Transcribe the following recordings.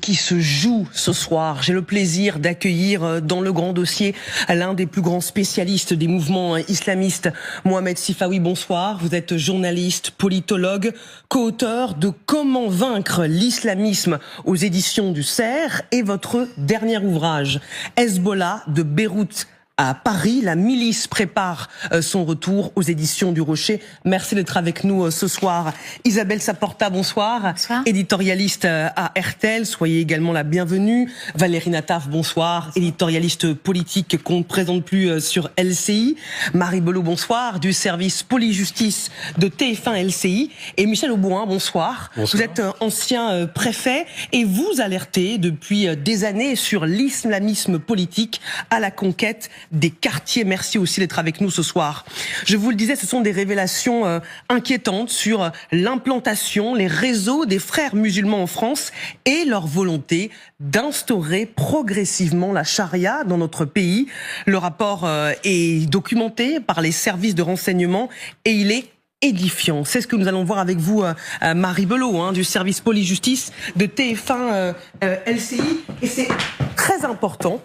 qui se joue ce soir. J'ai le plaisir d'accueillir dans le grand dossier l'un des plus grands spécialistes des mouvements islamistes, Mohamed Sifawi. Bonsoir, vous êtes journaliste, politologue, co-auteur de Comment vaincre l'islamisme aux éditions du CERF et votre dernier ouvrage, Hezbollah de Beyrouth à Paris, la milice prépare son retour aux éditions du Rocher. Merci d'être avec nous ce soir. Isabelle Saporta, bonsoir. Bonsoir. Éditorialiste à RTL, soyez également la bienvenue. Valérie Nataf, bonsoir. Éditorialiste politique qu'on ne présente plus sur LCI. Marie Belot, bonsoir, du service Police-Justice de TF1 LCI. Et Michel Auboin, bonsoir. Bonsoir. Vous êtes ancien préfet et vous alertez depuis des années sur l'islamisme politique à la conquête des quartiers. Merci aussi d'être avec nous ce soir. Je vous le disais, ce sont des révélations inquiétantes sur l'implantation, les réseaux des frères musulmans en France et leur volonté d'instaurer progressivement la charia dans notre pays. Le rapport est documenté par les services de renseignement et il est édifiant. C'est ce que nous allons voir avec vous, Marie Belot, du service Police-Justice de TF1 LCI. Et c'est très important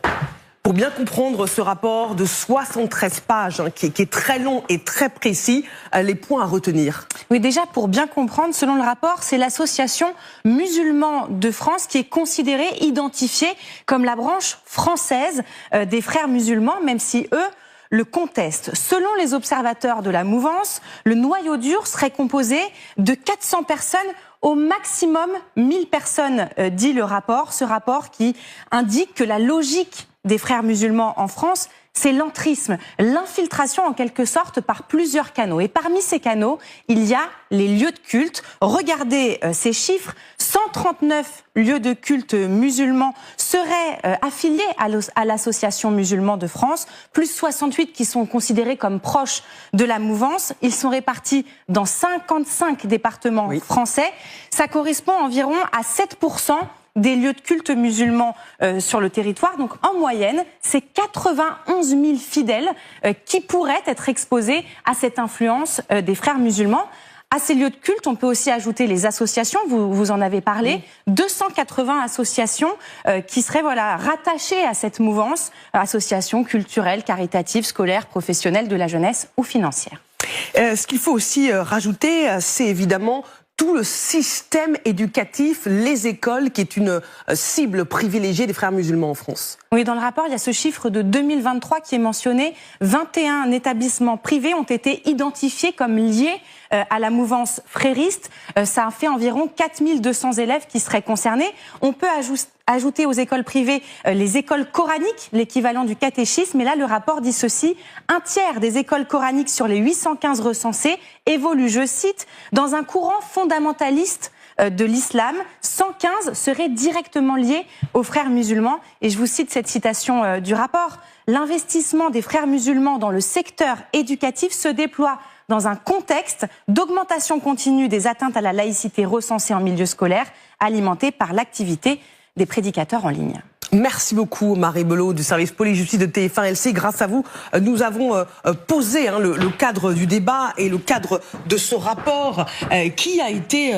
pour bien comprendre ce rapport de 73 pages, qui est très long et très précis, les points à retenir. Oui, déjà, pour bien comprendre, selon le rapport, c'est l'association musulmans de France qui est considérée, identifiée comme la branche française des frères musulmans, même si eux le contestent. Selon les observateurs de la mouvance, le noyau dur serait composé de 400 personnes, au maximum 1000 personnes, dit le rapport. Ce rapport qui indique que la logique des frères musulmans en France, c'est l'entrisme, l'infiltration en quelque sorte par plusieurs canaux. Et parmi ces canaux, il y a les lieux de culte. Regardez ces chiffres, 139 lieux de culte musulmans seraient affiliés à l'association musulmans de France, plus 68 qui sont considérés comme proches de la mouvance. Ils sont répartis dans 55 départements français. Ça correspond environ à 7% des lieux de culte musulmans sur le territoire. Donc en moyenne, c'est 91 000 fidèles qui pourraient être exposés à cette influence des frères musulmans. À ces lieux de culte, on peut aussi ajouter les associations, vous en avez parlé, 280 associations qui seraient rattachées à cette mouvance, associations culturelles, caritatives, scolaires, professionnelles, de la jeunesse ou financières. Ce qu'il faut aussi rajouter, c'est évidemment tout le système éducatif, les écoles, qui est une cible privilégiée des frères musulmans en France. Oui, dans le rapport, il y a ce chiffre de 2023 qui est mentionné. 21 établissements privés ont été identifiés comme liés à la mouvance frériste. Ça a fait environ 4200 élèves qui seraient concernés. On peut ajouter aux écoles privées les écoles coraniques, l'équivalent du catéchisme. Et là, le rapport dit ceci: un tiers des écoles coraniques sur les 815 recensées évoluent, je cite, dans un courant fondamentaliste de l'islam. 115 seraient directement liés aux frères musulmans. Et je vous cite cette citation du rapport: l'investissement des frères musulmans dans le secteur éducatif se déploie dans un contexte d'augmentation continue des atteintes à la laïcité recensées en milieu scolaire, alimentée par l'activité des prédicateurs en ligne. Merci beaucoup Marie Belot du service Police-Justice de TF1 LC. Grâce à vous, nous avons posé le cadre du débat et le cadre de ce rapport qui a été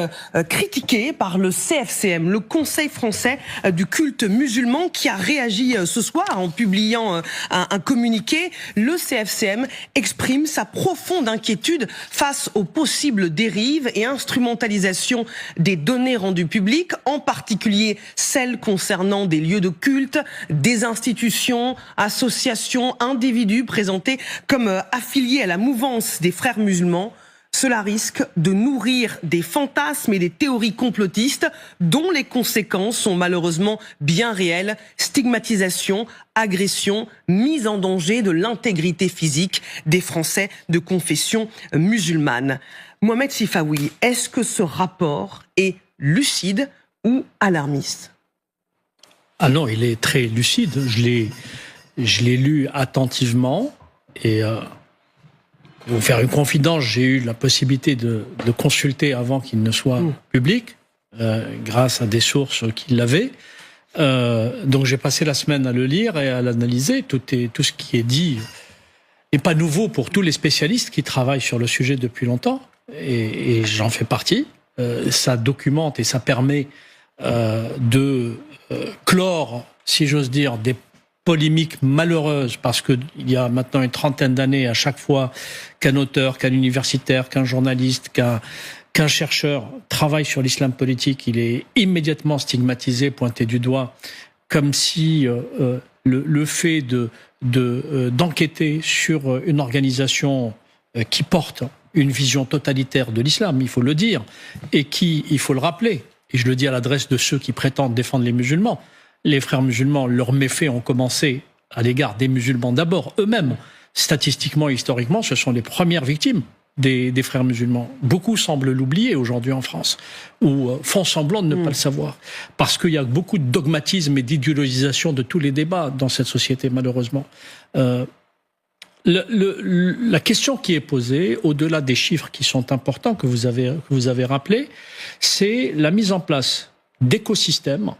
critiqué par le CFCM, le Conseil français du culte musulman, qui a réagi ce soir en publiant un communiqué. Le CFCM exprime sa profonde inquiétude face aux possibles dérives et instrumentalisation des données rendues publiques, en particulier celles concernant des lieux de culte, des institutions, associations, individus présentés comme affiliés à la mouvance des frères musulmans. Cela risque de nourrir des fantasmes et des théories complotistes dont les conséquences sont malheureusement bien réelles: stigmatisation, agression, mise en danger de l'intégrité physique des Français de confession musulmane. Mohamed Sifawi, est-ce que ce rapport est lucide ou alarmiste ? Ah non, il est très lucide. Je l'ai lu attentivement et pour vous faire une confidence, j'ai eu la possibilité de consulter avant qu'il ne soit public, grâce à des sources qui l'avaient. Donc j'ai passé la semaine à le lire et à l'analyser. Tout ce qui est dit n'est pas nouveau pour tous les spécialistes qui travaillent sur le sujet depuis longtemps, et j'en fais partie. Ça documente et ça permet de clore, si j'ose dire, des polémiques malheureuses, parce qu'il y a maintenant une trentaine d'années, à chaque fois qu'un auteur, qu'un universitaire, qu'un journaliste, qu'un chercheur travaille sur l'islam politique, il est immédiatement stigmatisé, pointé du doigt, comme si le fait d'enquêter sur une organisation qui porte une vision totalitaire de l'islam, il faut le dire, et qui, il faut le rappeler, et je le dis à l'adresse de ceux qui prétendent défendre les musulmans, les frères musulmans, leurs méfaits ont commencé à l'égard des musulmans d'abord, eux-mêmes. Statistiquement et historiquement, ce sont les premières victimes des frères musulmans. Beaucoup semblent l'oublier aujourd'hui en France, ou font semblant de ne pas le savoir. Parce qu'il y a beaucoup de dogmatisme et d'idéologisation de tous les débats dans cette société, malheureusement. La question qui est posée, au-delà des chiffres qui sont importants, que vous avez rappelés, c'est la mise en place d'écosystèmes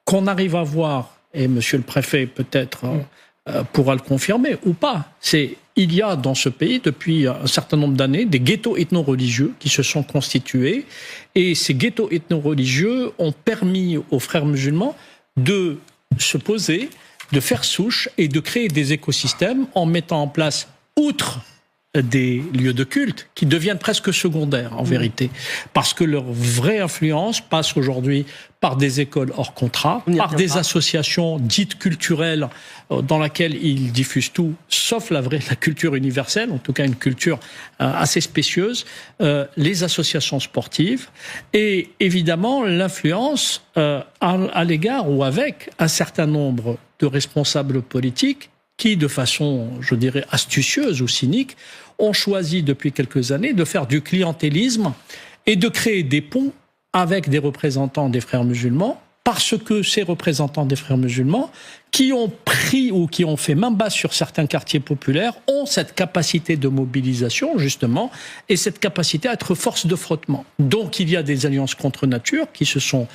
qu'on arrive à voir, et monsieur le préfet peut-être pourra le confirmer ou pas, il y a dans ce pays depuis un certain nombre d'années des ghettos ethno-religieux qui se sont constitués, et ces ghettos ethno-religieux ont permis aux frères musulmans de se poser, de faire souche et de créer des écosystèmes en mettant en place, outre des lieux de culte qui deviennent presque secondaires en vérité, parce que leur vraie influence passe aujourd'hui par des écoles hors contrat, par des associations dites culturelles dans laquelle ils diffusent tout, sauf la culture universelle, en tout cas une culture assez spécieuse, les associations sportives et évidemment l'influence à l'égard ou avec un certain nombre de responsables politiques qui, de façon, je dirais, astucieuse ou cynique, ont choisi depuis quelques années de faire du clientélisme et de créer des ponts avec des représentants des frères musulmans, parce que ces représentants des frères musulmans, qui ont pris ou qui ont fait main basse sur certains quartiers populaires, ont cette capacité de mobilisation, justement, et cette capacité à être force de frottement. Donc il y a des alliances contre nature qui se sont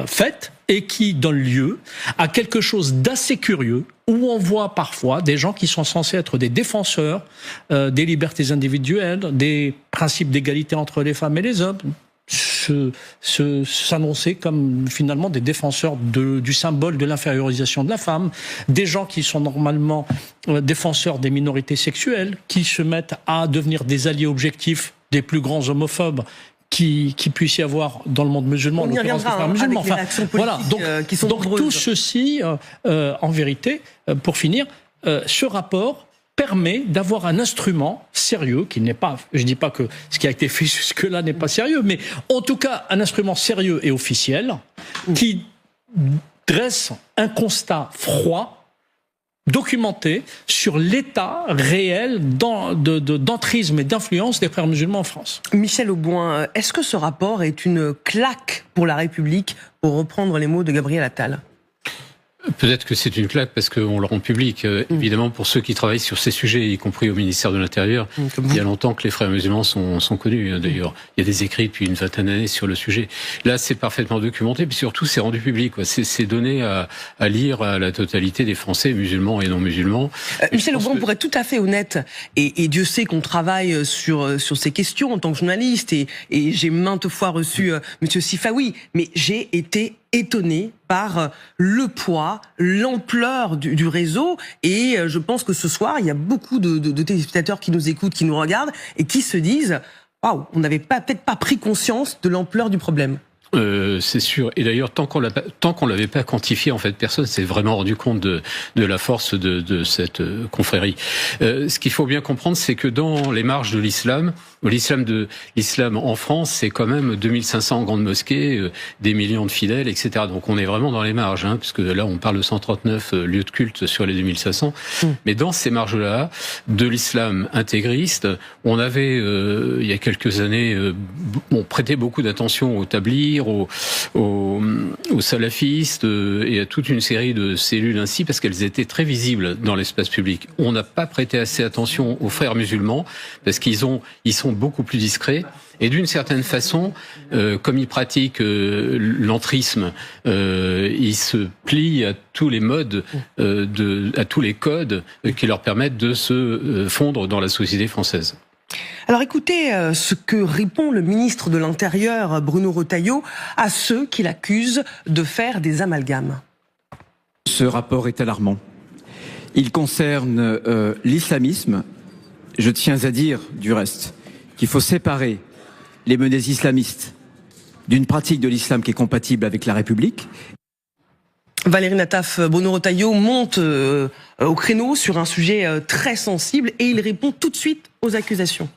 faites et qui donnent lieu à quelque chose d'assez curieux, où on voit parfois des gens qui sont censés être des défenseurs des libertés individuelles, des principes d'égalité entre les femmes et les hommes, s'annoncer comme finalement des défenseurs du symbole de l'infériorisation de la femme, des gens qui sont normalement défenseurs des minorités sexuelles, qui se mettent à devenir des alliés objectifs des plus grands homophobes qui puisse y avoir dans le monde musulman, on y reviendra musulmans. Enfin, voilà. Qui sont donc tout ceci, en vérité, pour finir, ce rapport permet d'avoir un instrument sérieux qui n'est pas, je dis pas que ce qui a été fait jusque-là n'est pas sérieux, mais en tout cas un instrument sérieux et officiel qui dresse un constat froid, documenté sur l'état réel d'entrisme et d'influence des frères musulmans en France. Michel Auboin, est-ce que ce rapport est une claque pour la République, pour reprendre les mots de Gabriel Attal ? Peut-être que c'est une claque parce qu'on le rend public. Évidemment, pour ceux qui travaillent sur ces sujets, y compris au ministère de l'Intérieur, il y a longtemps que les frères musulmans sont connus. D'ailleurs, il y a des écrits depuis une vingtaine d'années sur le sujet. Là, c'est parfaitement documenté, puis surtout, c'est rendu public. C'est donné à lire à la totalité des Français, musulmans et non musulmans. Michel Auboin, pour être tout à fait honnête, et Dieu sait qu'on travaille sur ces questions en tant que journaliste, et j'ai maintes fois reçu Monsieur Sifawi, mais j'ai été étonné par le poids, l'ampleur du réseau, et je pense que ce soir, il y a beaucoup de téléspectateurs qui nous écoutent, qui nous regardent, et qui se disent « Waouh, on n'avait peut-être pas pris conscience de l'ampleur du problème ». C'est sûr. Et d'ailleurs, tant qu'on l'avait pas quantifié, en fait, personne s'est vraiment rendu compte de la force de cette confrérie. Ce qu'il faut bien comprendre, c'est que dans les marges de l'islam en France, c'est quand même 2500 grandes mosquées, des millions de fidèles, etc. Donc on est vraiment dans les marges, puisque là on parle de 139 lieux de culte sur les 2500. Mais dans ces marges-là, de l'islam intégriste, on avait, il y a quelques années, on prêtait beaucoup d'attention aux tablirs, aux salafistes et à toute une série de cellules ainsi, parce qu'elles étaient très visibles dans l'espace public. On n'a pas prêté assez attention aux frères musulmans, parce qu'ils sont beaucoup plus discrets. Et d'une certaine façon, comme ils pratiquent l'entrisme, ils se plient à tous les modes, à tous les codes qui leur permettent de se fondre dans la société française. Alors écoutez ce que répond le ministre de l'Intérieur, Bruno Retailleau, à ceux qui l'accusent de faire des amalgames. Ce rapport est alarmant. Il concerne l'islamisme. Je tiens à dire, du reste, qu'il faut séparer les menées islamistes d'une pratique de l'islam qui est compatible avec la République. Valérie Nataf, Bruno Retailleau monte au créneau sur un sujet très sensible et il répond tout de suite aux accusations.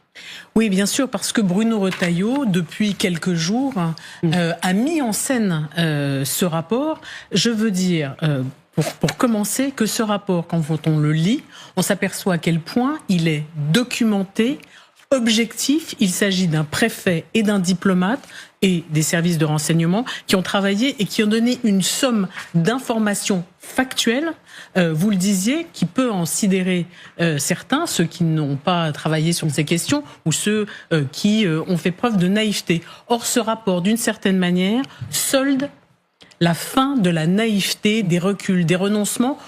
Oui, bien sûr, parce que Bruno Retailleau, depuis quelques jours, a mis en scène ce rapport. Je veux dire, pour commencer, que ce rapport, quand on le lit, on s'aperçoit à quel point il est documenté, objectif. Il s'agit d'un préfet et d'un diplomate et des services de renseignement qui ont travaillé et qui ont donné une somme d'informations factuelles, vous le disiez, qui peut en sidérer certains, ceux qui n'ont pas travaillé sur ces questions ou ceux qui ont fait preuve de naïveté. Or, ce rapport, d'une certaine manière, solde la fin de la naïveté, des reculs, des renoncements,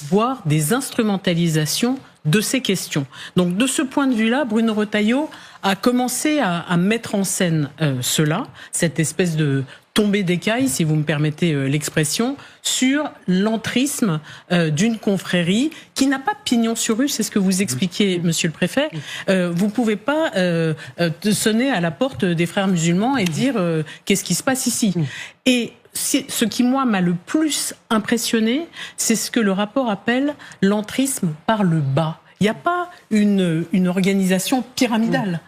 voire des instrumentalisations de ces questions. Donc, de ce point de vue-là, Bruno Retailleau a commencé à mettre en scène cela, cette espèce de tombée d'écailles, si vous me permettez l'expression, sur l'entrisme d'une confrérie qui n'a pas pignon sur rue, c'est ce que vous expliquiez, monsieur le préfet. Vous pouvez pas sonner à la porte des frères musulmans et dire qu'est-ce qui se passe ici. Et ce qui, moi, m'a le plus impressionné, c'est ce que le rapport appelle l'entrisme par le bas. Il n'y a pas une organisation pyramidale.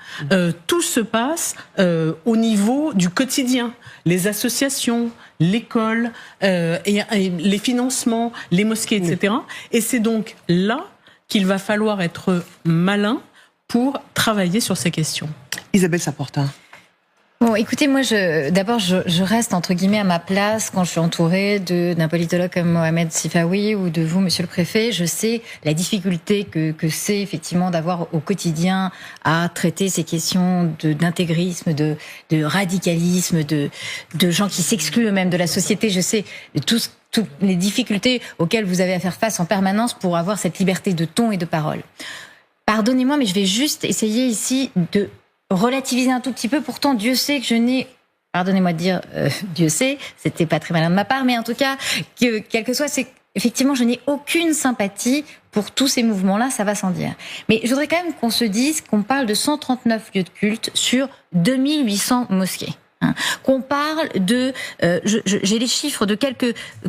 Tout se passe au niveau du quotidien. Les associations, l'école, et les financements, les mosquées, etc. Et c'est donc là qu'il va falloir être malin pour travailler sur ces questions. Isabelle Saporta. Bon, écoutez, moi, d'abord, je reste, entre guillemets, à ma place quand je suis entourée d'un politologue comme Mohamed Sifawi ou de vous, monsieur le préfet. Je sais la difficulté que c'est, effectivement, d'avoir au quotidien à traiter ces questions d'intégrisme, de radicalisme, de gens qui s'excluent eux-mêmes de la société. Je sais toutes les difficultés auxquelles vous avez à faire face en permanence pour avoir cette liberté de ton et de parole. Pardonnez-moi, mais je vais juste essayer ici de relativiser un tout petit peu. Pourtant, Dieu sait que je n'ai, pardonnez-moi de dire, Dieu sait, c'était pas très malin de ma part, mais en tout cas, quel que soit, c'est effectivement, je n'ai aucune sympathie pour tous ces mouvements-là, ça va sans dire. Mais je voudrais quand même qu'on se dise qu'on parle de 139 lieux de culte sur 2800 mosquées. Qu'on parle de, j'ai les chiffres de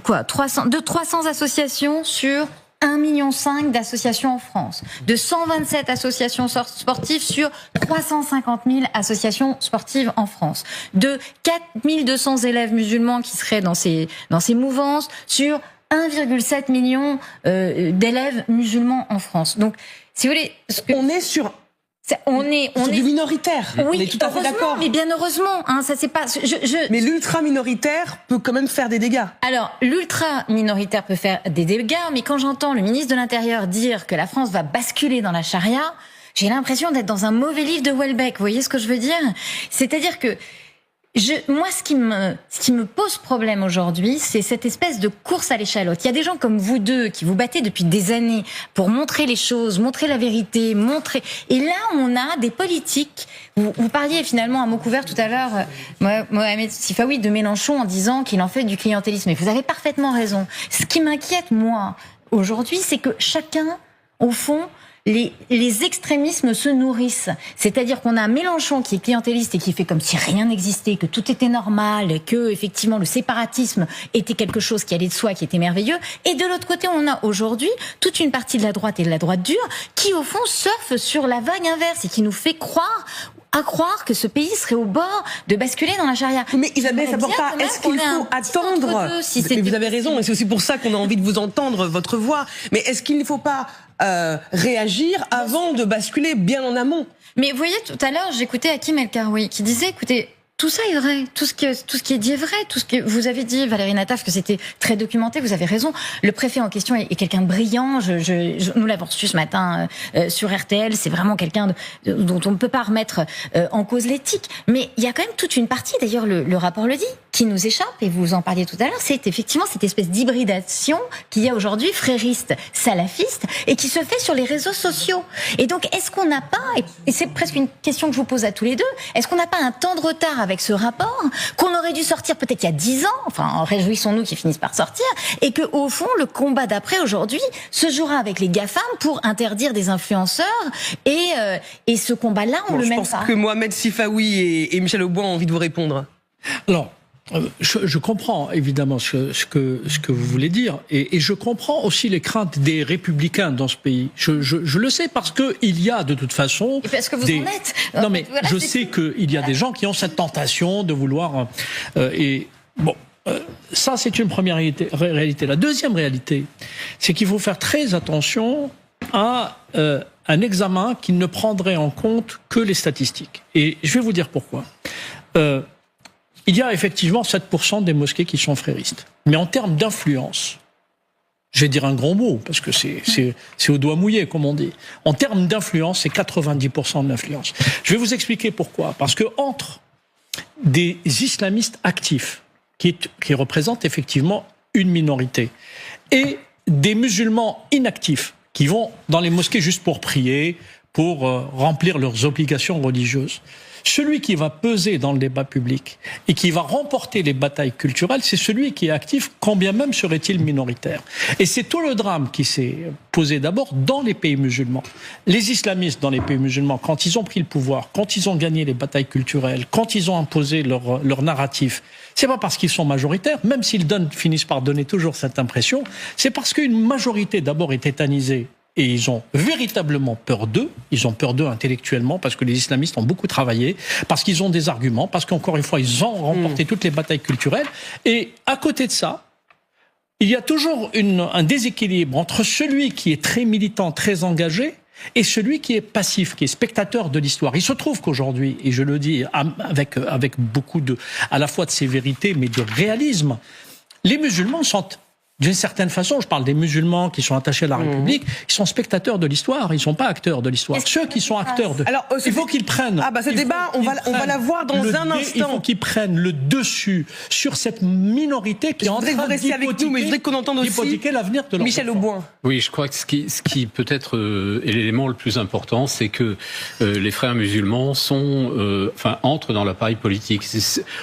300 associations sur 1,5 million d'associations en France, de 127 associations sportives sur 350 000 associations sportives en France, de 4 200 élèves musulmans qui seraient dans ces mouvances sur 1,7 million d'élèves musulmans en France. Donc, si vous voulez, on est sur... On est du minoritaire. Oui, on est tout à fait d'accord. Mais bien heureusement, ça c'est pas. Mais l'ultra minoritaire peut quand même faire des dégâts. Alors l'ultra minoritaire peut faire des dégâts, mais quand j'entends le ministre de l'Intérieur dire que la France va basculer dans la charia, j'ai l'impression d'être dans un mauvais livre de Houellebecq. Vous voyez ce que je veux dire ? C'est-à-dire que moi, ce qui me pose problème aujourd'hui, c'est cette espèce de course à l'échalote. Il y a des gens comme vous deux qui vous battez depuis des années pour montrer les choses, montrer la vérité, Et là, on a des politiques. Vous parliez finalement à mot couvert tout à l'heure, Mohamed Sifawi, de Mélenchon en disant qu'il en fait du clientélisme. Et vous avez parfaitement raison. Ce qui m'inquiète, moi, aujourd'hui, c'est que chacun, au fond, les extrémismes se nourrissent. C'est-à-dire qu'on a Mélenchon qui est clientéliste et qui fait comme si rien n'existait, que tout était normal, que effectivement le séparatisme était quelque chose qui allait de soi, qui était merveilleux. Et de l'autre côté, on a aujourd'hui toute une partie de la droite et de la droite dure qui, au fond, surfe sur la vague inverse et qui nous fait croire que ce pays serait au bord de basculer dans la charia. Mais Isabelle Saporta, est-ce qu'il faut attendre vous avez raison, et c'est aussi pour ça qu'on a envie de vous entendre, votre voix. Mais est-ce qu'il ne faut pas réagir avant de basculer bien en amont ? Mais vous voyez, tout à l'heure, j'écoutais Hakim El Karoui qui disait, écoutez, tout ça est vrai, tout ce qui est dit est vrai, tout ce que vous avez dit, Valérie Nataf, que c'était très documenté, vous avez raison. Le préfet en question est quelqu'un de brillant, nous l'avons reçu ce matin sur RTL, c'est vraiment quelqu'un dont on ne peut pas remettre en cause l'éthique. Mais il y a quand même toute une partie, d'ailleurs le rapport le dit, qui nous échappe, et vous en parliez tout à l'heure, c'est effectivement cette espèce d'hybridation qu'il y a aujourd'hui, frériste, salafiste, et qui se fait sur les réseaux sociaux. Et donc, est-ce qu'on n'a pas, et c'est presque une question que je vous pose à tous les deux, est-ce qu'on n'a pas un temps de retard avec ce rapport, qu'on aurait dû sortir peut-être il y a 10 ans, enfin, réjouissons-nous qu'ils finissent par sortir, et que au fond, le combat d'après, aujourd'hui, se jouera avec les GAFAM pour interdire des influenceurs, et ce combat-là, on le mène pas. Je pense que Mohamed Sifawi et Michel Auboin ont envie de vous répondre. Alors, je comprends évidemment ce que vous voulez dire, et je comprends aussi les craintes des républicains dans ce pays. Je le sais parce que il y a de toute façon. Et parce que vous en êtes. Non mais voilà, je sais qu'il y a des gens qui ont cette tentation de vouloir ça c'est une première réalité. La deuxième réalité, c'est qu'il faut faire très attention à un examen qui ne prendrait en compte que les statistiques. Et je vais vous dire pourquoi. Il y a effectivement 7% des mosquées qui sont fréristes. Mais en termes d'influence, je vais dire un gros mot, parce que c'est au doigt mouillé, comme on dit. En termes d'influence, c'est 90% d'influence. Je vais vous expliquer pourquoi. Parce que entre des islamistes actifs, qui représentent effectivement une minorité, et des musulmans inactifs, qui vont dans les mosquées juste pour prier, pour remplir leurs obligations religieuses, celui qui va peser dans le débat public et qui va remporter les batailles culturelles, c'est celui qui est actif, quand bien même serait-il minoritaire. Et c'est tout le drame qui s'est posé d'abord dans les pays musulmans. Les islamistes dans les pays musulmans, quand ils ont pris le pouvoir, quand ils ont gagné les batailles culturelles, quand ils ont imposé leur narratif, c'est pas parce qu'ils sont majoritaires, même s'ils finissent par donner toujours cette impression, c'est parce qu'une majorité d'abord est tétanisée. Et ils ont véritablement peur d'eux. Ils ont peur d'eux intellectuellement parce que les islamistes ont beaucoup travaillé, parce qu'ils ont des arguments, parce qu'encore une fois, ils ont remporté toutes les batailles culturelles. Et à côté de ça, il y a toujours un déséquilibre entre celui qui est très militant, très engagé, et celui qui est passif, qui est spectateur de l'histoire. Il se trouve qu'aujourd'hui, et je le dis avec beaucoup à la fois de sévérité, mais de réalisme, les musulmans sont... D'une certaine façon, je parle des musulmans qui sont attachés à la République, ils sont spectateurs de l'histoire, ils ne sont pas acteurs de l'histoire. Ceux qui sont acteurs de... Alors, il faut qu'ils prennent... ce débat, on va l'avoir dans un instant. Il faut qu'ils prennent le dessus sur cette minorité qui est en train d'hypothéquer l'avenir de leur Michel Auboin. Oui, je crois que ce qui peut-être est l'élément le plus important, c'est que les frères musulmans entrent dans l'appareil politique.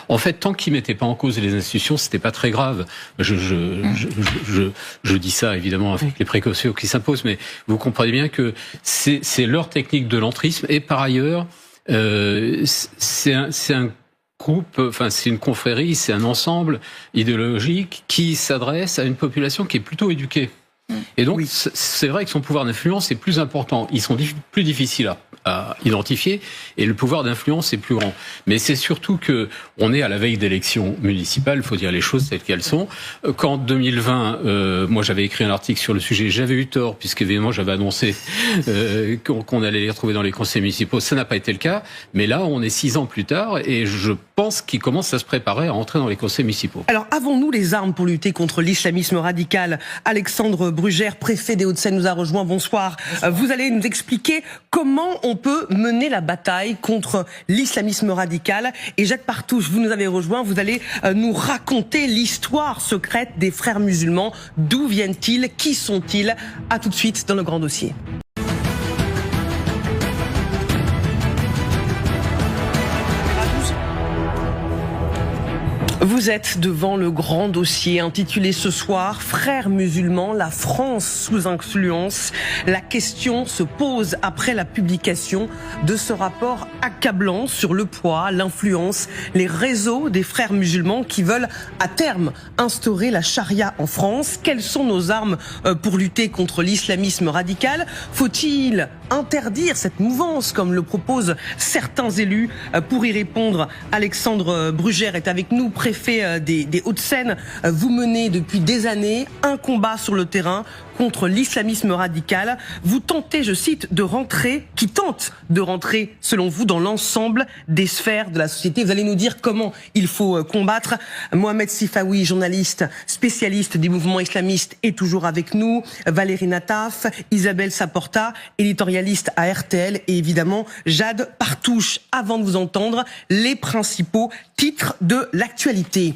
En fait, tant qu'ils mettaient pas en cause les institutions, c'était pas très grave. Je dis ça évidemment avec les précautions qui s'imposent, mais vous comprenez bien que c'est leur technique de l'entrisme. Et par ailleurs, c'est un groupe, c'est une confrérie, c'est un ensemble idéologique qui s'adresse à une population qui est plutôt éduquée. Et donc, c'est vrai que son pouvoir d'influence est plus important. Ils sont plus difficiles à identifier et le pouvoir d'influence est plus grand. Mais c'est surtout que on est à la veille d'élections municipales, il faut dire les choses telles qu'elles sont. Qu'en 2020, moi j'avais écrit un article sur le sujet, j'avais eu tort puisque évidemment j'avais annoncé qu'on allait les retrouver dans les conseils municipaux. Ça n'a pas été le cas, mais là on est 6 ans plus tard et je pense qu'ils commencent à se préparer à entrer dans les conseils municipaux. Alors avons-nous les armes pour lutter contre l'islamisme radical? Alexandre Brugère, préfet des Hauts-de-Seine, nous a rejoint. Bonsoir. Vous allez nous expliquer comment on peut mener la bataille contre l'islamisme radical. Et Jacques Partouche, vous nous avez rejoint. Vous allez nous raconter l'histoire secrète des frères musulmans. D'où viennent-ils? Qui sont-ils? À tout de suite dans le grand dossier. Vous êtes devant le grand dossier intitulé ce soir « Frères musulmans, la France sous influence ». La question se pose après la publication de ce rapport accablant sur le poids, l'influence, les réseaux des frères musulmans qui veulent à terme instaurer la charia en France. Quelles sont nos armes pour lutter contre l'islamisme radical? Faut-il interdire cette mouvance comme le proposent certains élus? Pour y répondre, Alexandre Brugère est avec nous, préfet des Hauts-de-Seine. Vous menez depuis des années un combat sur le terrain contre l'islamisme radical. Vous tentez, je cite, qui tente de rentrer, selon vous, dans l'ensemble des sphères de la société. Vous allez nous dire comment il faut combattre. Mohamed Sifawi, journaliste, spécialiste des mouvements islamistes, est toujours avec nous. Valérie Nataf, Isabelle Saporta, éditorialiste à RTL, et évidemment Jade Partouche. Avant de vous entendre, les principaux titres de l'actualité.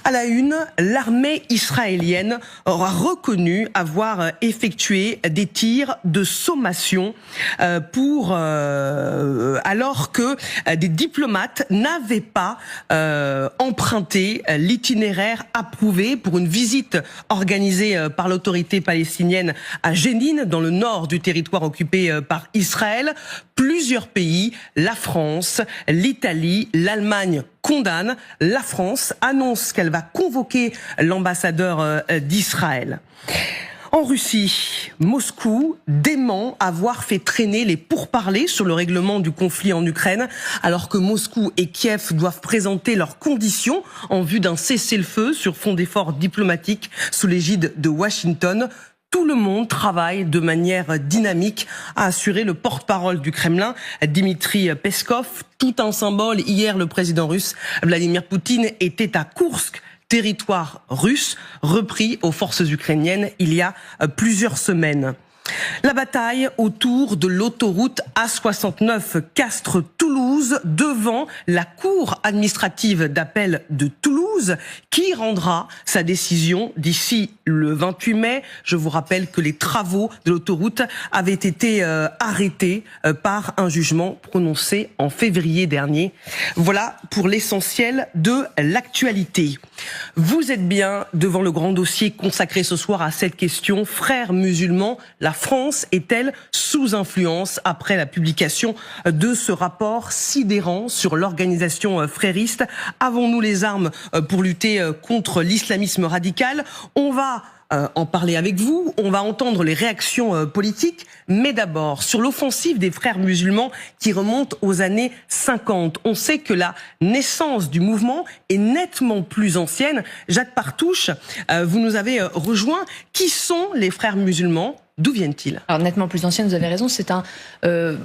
À la une, l'armée israélienne aura reconnu avoir effectué des tirs de sommation alors que des diplomates n'avaient pas emprunté l'itinéraire approuvé pour une visite organisée par l'autorité palestinienne à Jénine, dans le nord du territoire occupé par Israël. Plusieurs pays, la France, l'Italie, l'Allemagne, condamnent. La France annonce qu'elle va convoquer l'ambassadeur d'Israël. En Russie, Moscou dément avoir fait traîner les pourparlers sur le règlement du conflit en Ukraine, alors que Moscou et Kiev doivent présenter leurs conditions en vue d'un cessez-le-feu sur fond d'efforts diplomatiques sous l'égide de Washington. Tout le monde travaille de manière dynamique, a assuré le porte-parole du Kremlin, Dmitri Peskov. Tout un symbole. Hier, le président russe, Vladimir Poutine, était à Koursk, territoire russe, repris aux forces ukrainiennes il y a plusieurs semaines. La bataille autour de l'autoroute A69 Castres-Toulouse devant la cour administrative d'appel de Toulouse qui rendra sa décision d'ici le 28 mai. Je vous rappelle que les travaux de l'autoroute avaient été arrêtés par un jugement prononcé en février dernier. Voilà pour l'essentiel de l'actualité. Vous êtes bien devant le grand dossier consacré ce soir à cette question. Frères musulmans, la France est-elle sous influence après la publication de ce rapport sidérant sur l'organisation frériste? Avons-nous les armes pour lutter contre l'islamisme radical? On va en parler avec vous, on va entendre les réactions politiques, mais d'abord sur l'offensive des frères musulmans qui remonte aux années 50. On sait que la naissance du mouvement est nettement plus ancienne. Jade Partouche, vous nous avez rejoint. Qui sont les frères musulmans? D'où viennent-ils? Alors nettement plus ancienne, vous avez raison, c'est un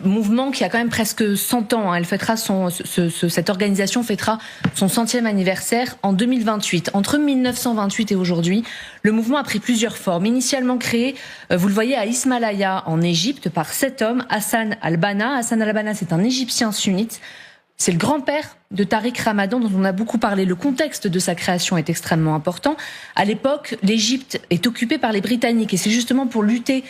mouvement qui a quand même presque 100 ans. Elle fêtera cette organisation fêtera son 100e anniversaire en 2028. Entre 1928 et aujourd'hui, le mouvement a pris plusieurs formes. Initialement créé, vous le voyez, à Ismaïlia en Égypte par 7 hommes, Hassan al-Banna. Hassan al-Banna, c'est un Égyptien sunnite. C'est le grand-père de Tariq Ramadan dont on a beaucoup parlé. Le contexte de sa création est extrêmement important. À l'époque, l'Égypte est occupée par les Britanniques et c'est justement pour lutter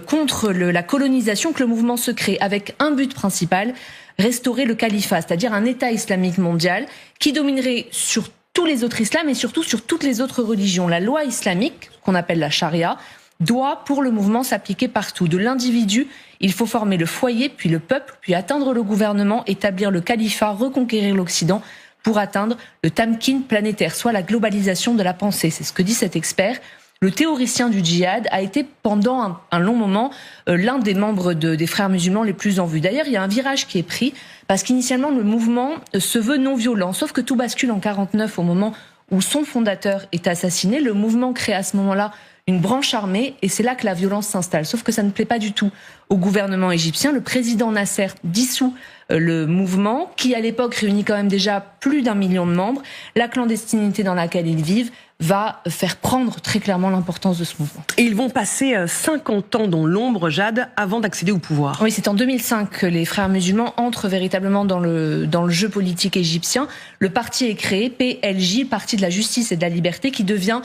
contre la colonisation que le mouvement se crée avec un but principal, restaurer le califat, c'est-à-dire un État islamique mondial qui dominerait sur tous les autres islams et surtout sur toutes les autres religions. La loi islamique, qu'on appelle la charia, doit pour le mouvement s'appliquer partout. De l'individu, il faut former le foyer, puis le peuple, puis atteindre le gouvernement, établir le califat, reconquérir l'Occident pour atteindre le tamkin planétaire, soit la globalisation de la pensée. C'est ce que dit cet expert. Le théoricien du djihad a été pendant un long moment l'un des membres des frères musulmans les plus en vue. D'ailleurs, il y a un virage qui est pris parce qu'initialement le mouvement se veut non violent, sauf que tout bascule en 49 au moment où son fondateur est assassiné. Le mouvement crée à ce moment-là une branche armée, et c'est là que la violence s'installe. Sauf que ça ne plaît pas du tout au gouvernement égyptien. Le président Nasser dissout le mouvement, qui à l'époque réunit quand même déjà plus d'1 million de membres. La clandestinité dans laquelle ils vivent va faire prendre très clairement l'importance de ce mouvement. Et ils vont passer 50 ans dans l'ombre, Jade, avant d'accéder au pouvoir. Oui, c'est en 2005 que les frères musulmans entrent véritablement dans le jeu politique égyptien. Le parti est créé, PLJ, Parti de la justice et de la liberté, qui devient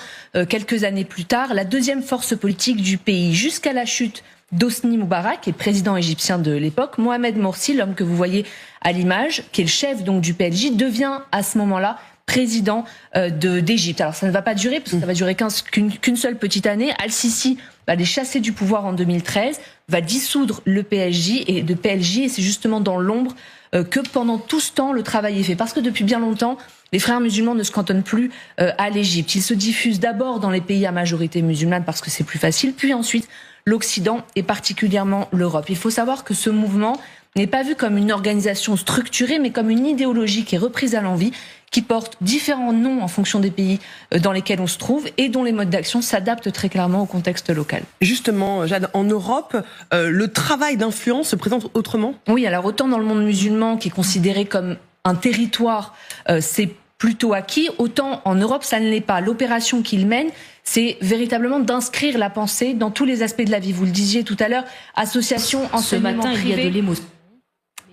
quelques années plus tard la deuxième force politique du pays. Jusqu'à la chute d'Hosni Moubarak, qui est président égyptien de l'époque, Mohamed Morsi, l'homme que vous voyez à l'image, qui est le chef donc du PLJ, devient à ce moment-là président d'Égypte. Alors ça ne va pas durer, parce que ça va durer qu'une seule petite année. Al-Sisi va les chasser du pouvoir en 2013, va dissoudre le PLJ, et c'est justement dans l'ombre que pendant tout ce temps, le travail est fait. Parce que depuis bien longtemps, les frères musulmans ne se cantonnent plus à l'Égypte. Ils se diffusent d'abord dans les pays à majorité musulmane parce que c'est plus facile, puis ensuite l'Occident et particulièrement l'Europe. Il faut savoir que ce mouvement n'est pas vue comme une organisation structurée, mais comme une idéologie qui est reprise à l'envi, qui porte différents noms en fonction des pays dans lesquels on se trouve et dont les modes d'action s'adaptent très clairement au contexte local. Justement, Jade, en Europe, le travail d'influence se présente autrement ? Oui, alors autant dans le monde musulman qui est considéré comme un territoire, c'est plutôt acquis, autant en Europe ça ne l'est pas. L'opération qu'il mène, c'est véritablement d'inscrire la pensée dans tous les aspects de la vie. Vous le disiez tout à l'heure, association, enseignement privé. Il y a de l'émotion.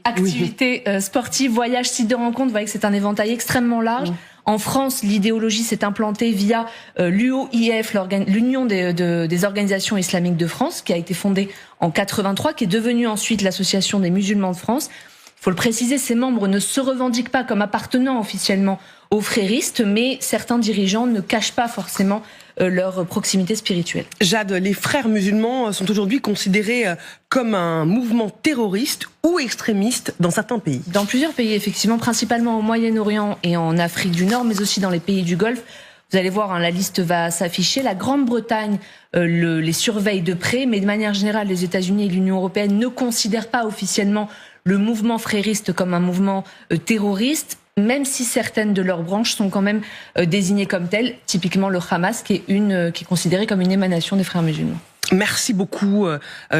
Activités sportives, voyages, sites de rencontres, vous voyez que c'est un éventail extrêmement large. En France, l'idéologie s'est implantée via l'UOIF, l'Union des organisations islamiques de France, qui a été fondée en 83, qui est devenue ensuite l'Association des musulmans de France. Il faut le préciser, ces membres ne se revendiquent pas comme appartenant officiellement aux fréristes, mais certains dirigeants ne cachent pas forcément leur proximité spirituelle. Jade, les frères musulmans sont aujourd'hui considérés comme un mouvement terroriste ou extrémiste dans certains pays. Dans plusieurs pays, effectivement, principalement au Moyen-Orient et en Afrique du Nord, mais aussi dans les pays du Golfe. Vous allez voir, la liste va s'afficher. La Grande-Bretagne les surveille de près, mais de manière générale, les États-Unis et l'Union européenne ne considèrent pas officiellement le mouvement frériste comme un mouvement terroriste, même si certaines de leurs branches sont quand même désignées comme telles, typiquement le Hamas, qui est considéré comme une émanation des frères musulmans. Merci beaucoup,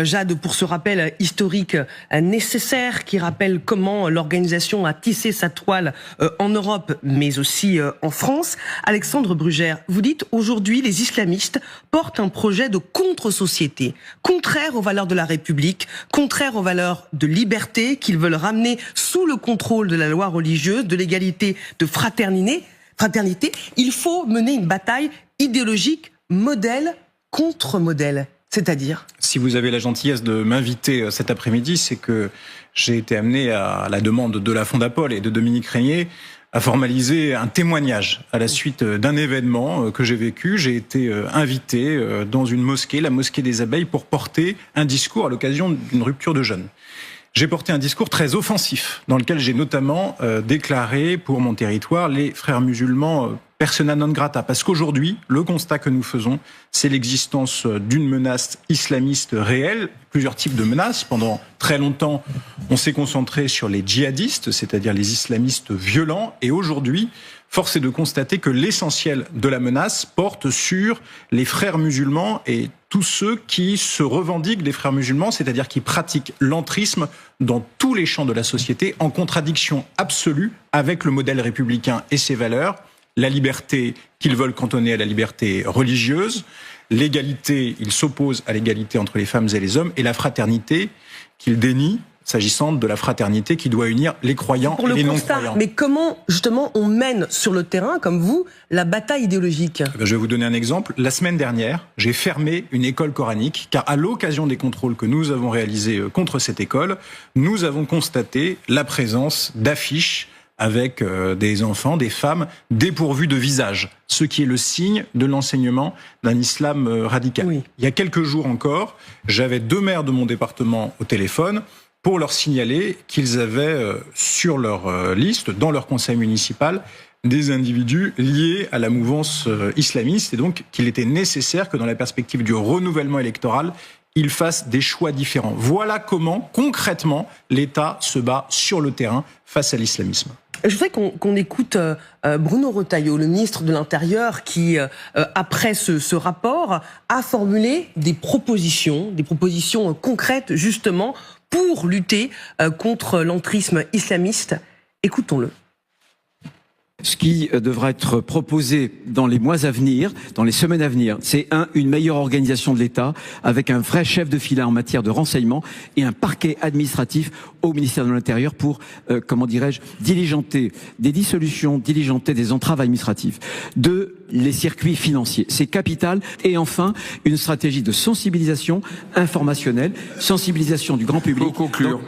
Jade, pour ce rappel historique nécessaire qui rappelle comment l'organisation a tissé sa toile en Europe, mais aussi en France. Alexandre Brugère, vous dites aujourd'hui les islamistes portent un projet de contre-société, contraire aux valeurs de la République, contraire aux valeurs de liberté qu'ils veulent ramener sous le contrôle de la loi religieuse, de l'égalité, de fraternité. Il faut mener une bataille idéologique, modèle contre modèle. C'est-à-dire ? Si vous avez la gentillesse de m'inviter cet après-midi, c'est que j'ai été amené à la demande de la Fondapol et de Dominique Régnier à formaliser un témoignage à la suite d'un événement que j'ai vécu. J'ai été invité dans une mosquée, la mosquée des Abeilles, pour porter un discours à l'occasion d'une rupture de jeûne. J'ai porté un discours très offensif, dans lequel j'ai notamment déclaré pour mon territoire les frères musulmans persona non grata. Parce qu'aujourd'hui, le constat que nous faisons, c'est l'existence d'une menace islamiste réelle, plusieurs types de menaces. Pendant très longtemps, on s'est concentré sur les djihadistes, c'est-à-dire les islamistes violents. Et aujourd'hui, force est de constater que l'essentiel de la menace porte sur les frères musulmans et tous ceux qui se revendiquent des frères musulmans, c'est-à-dire qui pratiquent l'entrisme dans tous les champs de la société, en contradiction absolue avec le modèle républicain et ses valeurs, la liberté qu'ils veulent cantonner à la liberté religieuse, l'égalité, ils s'opposent à l'égalité entre les femmes et les hommes, et la fraternité qu'ils dénient, s'agissant de la fraternité qui doit unir les croyants et les non-croyants. Mais comment, justement, on mène sur le terrain, comme vous, la bataille idéologique ? Je vais vous donner un exemple. La semaine dernière, j'ai fermé une école coranique, car à l'occasion des contrôles que nous avons réalisés contre cette école, nous avons constaté la présence d'affiches avec des enfants, des femmes dépourvues de visage, ce qui est le signe de l'enseignement d'un islam radical. Oui. Il y a quelques jours encore, j'avais 2 maires de mon département au téléphone pour leur signaler qu'ils avaient sur leur liste, dans leur conseil municipal, des individus liés à la mouvance islamiste, et donc qu'il était nécessaire que dans la perspective du renouvellement électoral, ils fassent des choix différents. Voilà comment, concrètement, l'État se bat sur le terrain face à l'islamisme. Je voudrais qu'on écoute Bruno Retailleau, le ministre de l'Intérieur, qui, après ce rapport, a formulé des propositions concrètes, justement, pour lutter contre l'entrisme islamiste. Écoutons-le. Ce qui devra être proposé dans les mois à venir, dans les semaines à venir, c'est une meilleure organisation de l'État avec un vrai chef de file en matière de renseignement et un parquet administratif au ministère de l'Intérieur pour, diligenter des dissolutions, diligenter des entraves administratives. 2, les circuits financiers, c'est capital. Et enfin, une stratégie de sensibilisation informationnelle, sensibilisation du grand public. Faut conclure.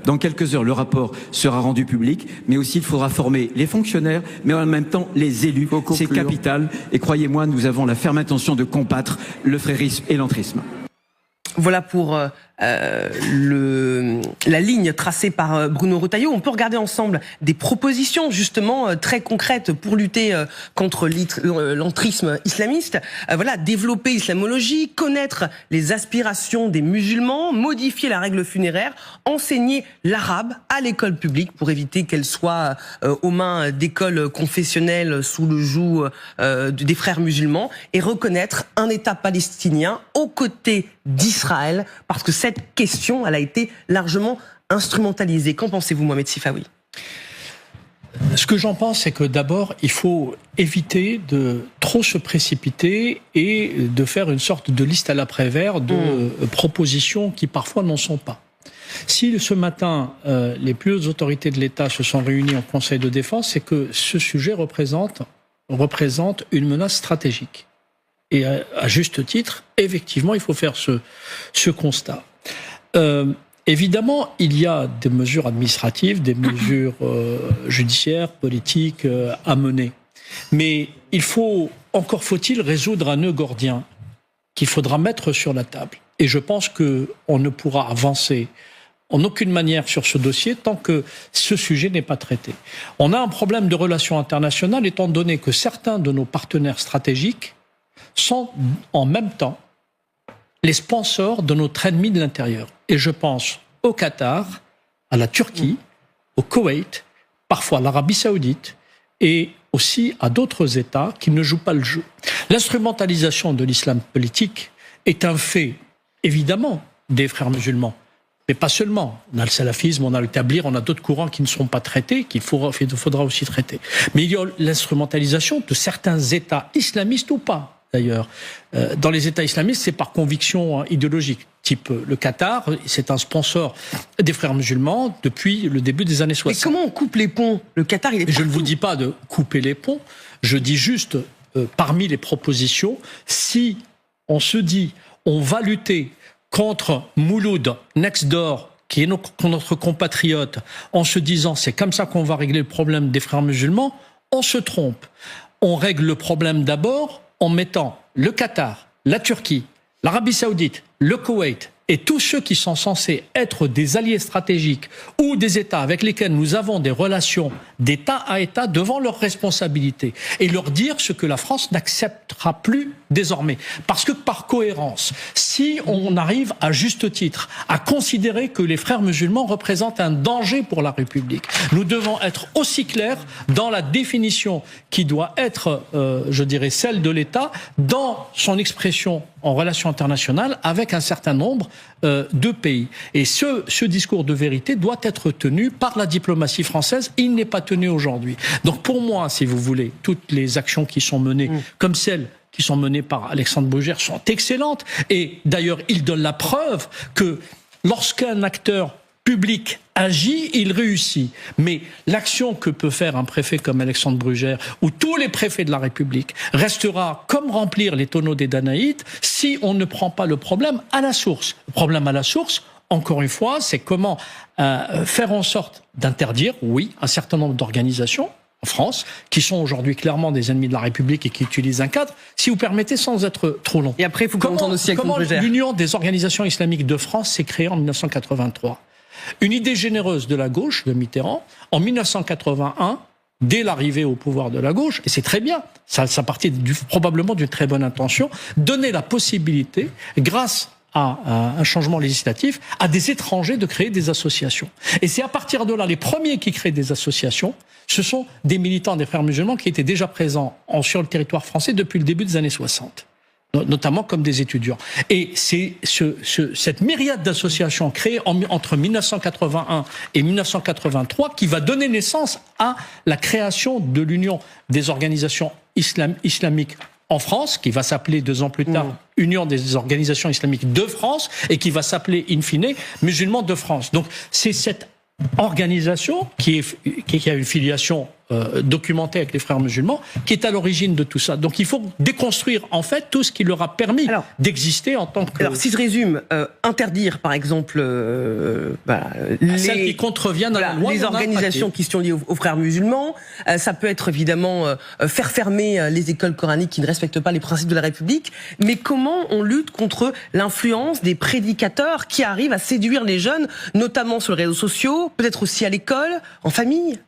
Dans quelques heures, le rapport sera rendu public, mais aussi il faudra former les fonctionnaires, mais en même temps les élus. C'est capital. Et croyez-moi, nous avons la ferme intention de combattre le frérisme et l'entrisme. Voilà pour la ligne tracée par Bruno Retailleau. On peut regarder ensemble des propositions justement très concrètes pour lutter contre l'entrisme islamiste. Voilà, développer l'islamologie, connaître les aspirations des musulmans, modifier la règle funéraire, enseigner l'arabe à l'école publique pour éviter qu'elle soit aux mains d'écoles confessionnelles sous le joug des frères musulmans, et reconnaître un État palestinien aux côtés d'Israël, parce que cette question, elle a été largement instrumentalisée. Qu'en pensez-vous, Mohamed Sifawi ? Ce que j'en pense, c'est que d'abord, il faut éviter de trop se précipiter et de faire une sorte de liste à l'après-vert de propositions qui parfois n'en sont pas. Si ce matin, les plus hautes autorités de l'État se sont réunies en Conseil de défense, c'est que ce sujet représente une menace stratégique. Et à juste titre, effectivement, il faut faire ce constat. Évidemment, il y a des mesures administratives, des mesures judiciaires, politiques à mener. Mais encore faut-il résoudre un nœud gordien qu'il faudra mettre sur la table. Et je pense qu'on ne pourra avancer en aucune manière sur ce dossier tant que ce sujet n'est pas traité. On a un problème de relations internationales étant donné que certains de nos partenaires stratégiques sont en même temps les sponsors de notre ennemi de l'intérieur. Et je pense au Qatar, à la Turquie, au Koweït, parfois à l'Arabie Saoudite et aussi à d'autres États qui ne jouent pas le jeu. L'instrumentalisation de l'islam politique est un fait, évidemment, des frères musulmans. Mais pas seulement. On a le salafisme, on a le tabligh, on a d'autres courants qui ne seront pas traités, qu'il faudra aussi traiter. Mais il y a l'instrumentalisation de certains États islamistes ou pas, d'ailleurs. Dans les États islamistes, c'est par conviction idéologique. Type le Qatar, c'est un sponsor des frères musulmans depuis le début des années 60. Mais comment on coupe les ponts ? Le Qatar, il est partout. Je ne vous dis pas de couper les ponts, je dis juste, parmi les propositions, si on se dit, on va lutter contre Mouloud, next door, qui est notre compatriote, en se disant c'est comme ça qu'on va régler le problème des frères musulmans, on se trompe. On règle le problème d'abord en mettant le Qatar, la Turquie, l'Arabie Saoudite, le Koweït et tous ceux qui sont censés être des alliés stratégiques ou des États avec lesquels nous avons des relations d'État à État devant leurs responsabilités et leur dire ce que la France n'acceptera plus désormais. Parce que par cohérence, si on arrive à juste titre à considérer que les frères musulmans représentent un danger pour la République, nous devons être aussi clairs dans la définition qui doit être, je dirais, celle de l'État dans son expression en relations internationales avec un certain nombre de pays. Et ce discours de vérité doit être tenu par la diplomatie française. Il n'est pas tenu aujourd'hui. Donc pour moi, si vous voulez, toutes les actions qui sont menées, comme celles qui sont menées par Alexandre Brugère, sont excellentes. Et d'ailleurs, il donne la preuve que lorsqu'un acteur public agit, il réussit. Mais l'action que peut faire un préfet comme Alexandre Brugère ou tous les préfets de la République restera comme remplir les tonneaux des Danaïdes si on ne prend pas le problème à la source. Le problème à la source, encore une fois, c'est comment faire en sorte d'interdire, oui, un certain nombre d'organisations en France, qui sont aujourd'hui clairement des ennemis de la République et qui utilisent un cadre, si vous permettez, sans être trop long. Et après, il faut qu'on entende aussi avec comment l'Union des organisations islamiques de France s'est créée en 1983. Une idée généreuse de la gauche, de Mitterrand, en 1981, dès l'arrivée au pouvoir de la gauche, et c'est très bien, ça partait probablement d'une très bonne intention, donner la possibilité, grâce à un changement législatif, à des étrangers de créer des associations. Et c'est à partir de là, les premiers qui créent des associations, ce sont des militants des frères musulmans qui étaient déjà présents sur le territoire français depuis le début des années 60. Notamment comme des étudiants. Et c'est cette myriade d'associations créées entre 1981 et 1983 qui va donner naissance à la création de l'Union des organisations islamiques en France, qui va s'appeler 2 ans plus tard Union des organisations islamiques de France, et qui va s'appeler in fine Musulmans de France. Donc c'est cette organisation qui a une filiation documenté avec les frères musulmans, qui est à l'origine de tout ça. Donc il faut déconstruire en fait tout ce qui leur a permis d'exister en tant que... Alors si je résume, interdire par exemple celles qui contreviennent à la loi, les organisations qui sont liées aux frères musulmans, ça peut être évidemment faire fermer les écoles coraniques qui ne respectent pas les principes de la République, mais comment on lutte contre l'influence des prédicateurs qui arrivent à séduire les jeunes, notamment sur les réseaux sociaux, peut-être aussi à l'école, en famille?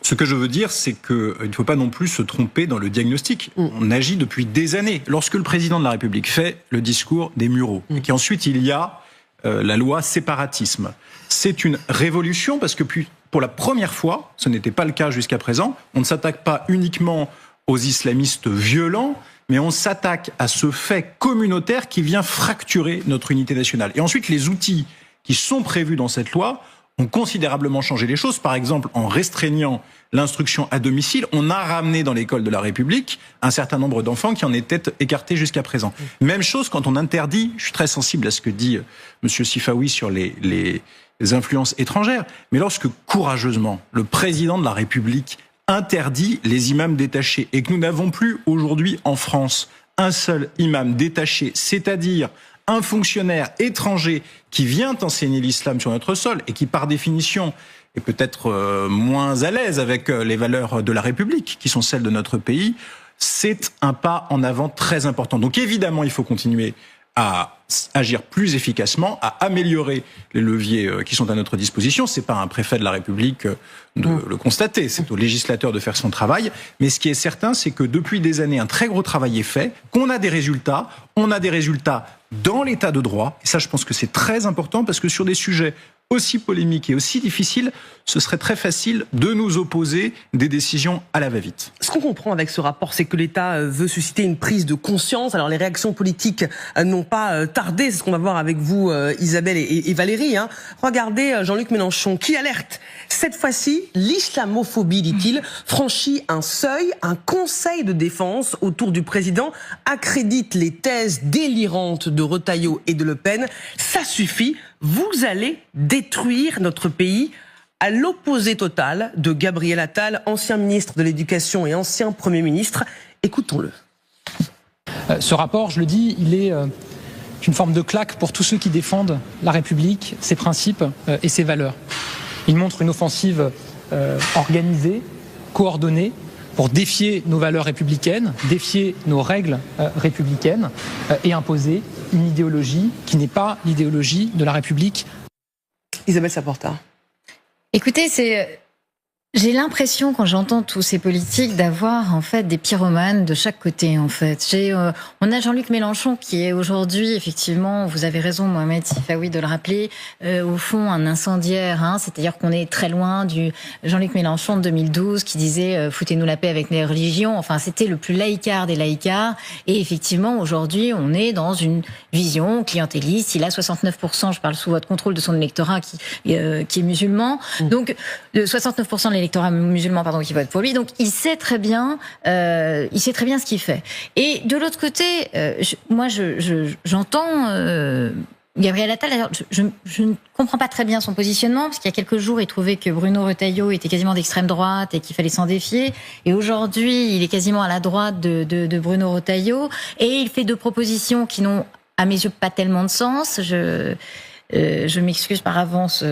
Ce que je veux dire, c'est qu'il ne faut pas non plus se tromper dans le diagnostic. On agit depuis des années. Lorsque le président de la République fait le discours des Mureaux, et qu'ensuite il y a la loi séparatisme, c'est une révolution parce que pour la première fois, ce n'était pas le cas jusqu'à présent, on ne s'attaque pas uniquement aux islamistes violents, mais on s'attaque à ce fait communautaire qui vient fracturer notre unité nationale. Et ensuite, les outils qui sont prévus dans cette loi ont considérablement changé les choses. Par exemple, en restreignant l'instruction à domicile, on a ramené dans l'école de la République un certain nombre d'enfants qui en étaient écartés jusqu'à présent. Même chose quand on interdit, je suis très sensible à ce que dit Monsieur Sifawi sur les influences étrangères, mais lorsque courageusement le président de la République interdit les imams détachés et que nous n'avons plus aujourd'hui en France un seul imam détaché, c'est-à-dire un fonctionnaire étranger qui vient enseigner l'islam sur notre sol et qui, par définition, est peut-être moins à l'aise avec les valeurs de la République, qui sont celles de notre pays, c'est un pas en avant très important. Donc évidemment, il faut continuer à agir plus efficacement, à améliorer les leviers qui sont à notre disposition. C'est pas un préfet de la République de le constater, c'est au législateur de faire son travail. Mais ce qui est certain, c'est que depuis des années, un très gros travail est fait, qu'on a des résultats. On a des résultats dans l'état de droit. Et ça, je pense que c'est très important parce que sur des sujets aussi polémiques et aussi difficiles, ce serait très facile de nous opposer des décisions à la va-vite. Ce qu'on comprend avec ce rapport, c'est que l'État veut susciter une prise de conscience. Alors les réactions politiques n'ont pas tardé, c'est ce qu'on va voir avec vous, Isabelle et Valérie. Regardez Jean-Luc Mélenchon qui alerte. Cette fois-ci, l'islamophobie, dit-il, franchit un seuil. Un conseil de défense autour du président accrédite les thèses délirantes de Retailleau et de Le Pen. Ça suffit, vous allez détruire notre pays. À l'opposé total de Gabriel Attal, ancien ministre de l'Éducation et ancien Premier ministre. Écoutons-le. Ce rapport, je le dis, il est une forme de claque pour tous ceux qui défendent la République, ses principes et ses valeurs. Il montre une offensive organisée, coordonnée, pour défier nos valeurs républicaines, défier nos règles républicaines et imposer une idéologie qui n'est pas l'idéologie de la République. Isabelle Saporta. Écoutez, j'ai l'impression, quand j'entends tous ces politiques, d'avoir en fait des pyromanes de chaque côté. En fait, on a Jean-Luc Mélenchon qui est aujourd'hui, effectivement, vous avez raison, Mohamed Sifawi, de le rappeler, au fond un incendiaire. C'est-à-dire qu'on est très loin du Jean-Luc Mélenchon de 2012 qui disait foutez-nous la paix avec les religions. Enfin, c'était le plus laïcard des laïcards. Et effectivement, aujourd'hui, on est dans une vision clientéliste. Il a 69%, je parle sous votre contrôle, de son électorat qui est musulman. Donc, 69% de l'électorat musulman, qui vote pour lui. Donc, il sait très bien ce qu'il fait. Et de l'autre côté, j'entends Gabriel Attal. Alors, je ne comprends pas très bien son positionnement, parce qu'il y a quelques jours, il trouvait que Bruno Retailleau était quasiment d'extrême droite et qu'il fallait s'en défier. Et aujourd'hui, il est quasiment à la droite de Bruno Retailleau. Et il fait deux propositions qui n'ont, à mes yeux, pas tellement de sens. Je m'excuse par avance,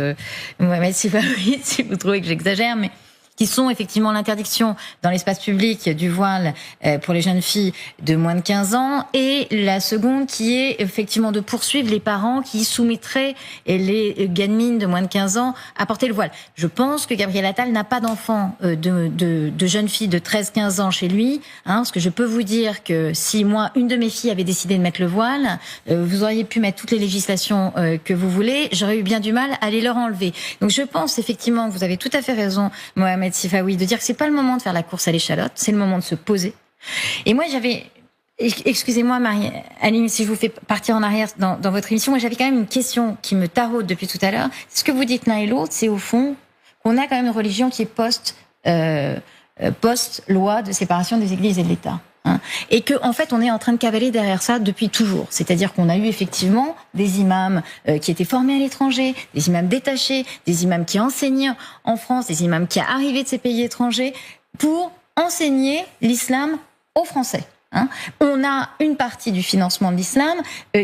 Mohamed Sifawi, si vous trouvez que j'exagère, mais qui sont effectivement l'interdiction dans l'espace public du voile pour les jeunes filles de moins de 15 ans, et la seconde qui est effectivement de poursuivre les parents qui soumettraient les gamines de moins de 15 ans à porter le voile. Je pense que Gabriel Attal n'a pas d'enfants de jeunes filles de 13-15 ans chez lui, parce que je peux vous dire que si moi, une de mes filles avait décidé de mettre le voile, vous auriez pu mettre toutes les législations que vous voulez, j'aurais eu bien du mal à les leur enlever. Donc je pense effectivement que vous avez tout à fait raison, Mohamed Sifawi, de dire que c'est pas le moment de faire la course à l'échalote, c'est le moment de se poser. Et moi, excusez-moi Marie-Aline, si je vous fais partir en arrière dans votre émission, moi j'avais quand même une question qui me taraude depuis tout à l'heure. Ce que vous dites l'un et l'autre, c'est au fond qu'on a quand même une religion qui est post-loi de séparation des églises et de l'État. Et que en fait on est en train de cavaler derrière ça depuis toujours. C'est-à-dire qu'on a eu effectivement des imams qui étaient formés à l'étranger, des imams détachés, des imams qui enseignaient en France, des imams qui arrivaient de ces pays étrangers. pour enseigner l'islam aux Français. On a une partie du financement de l'islam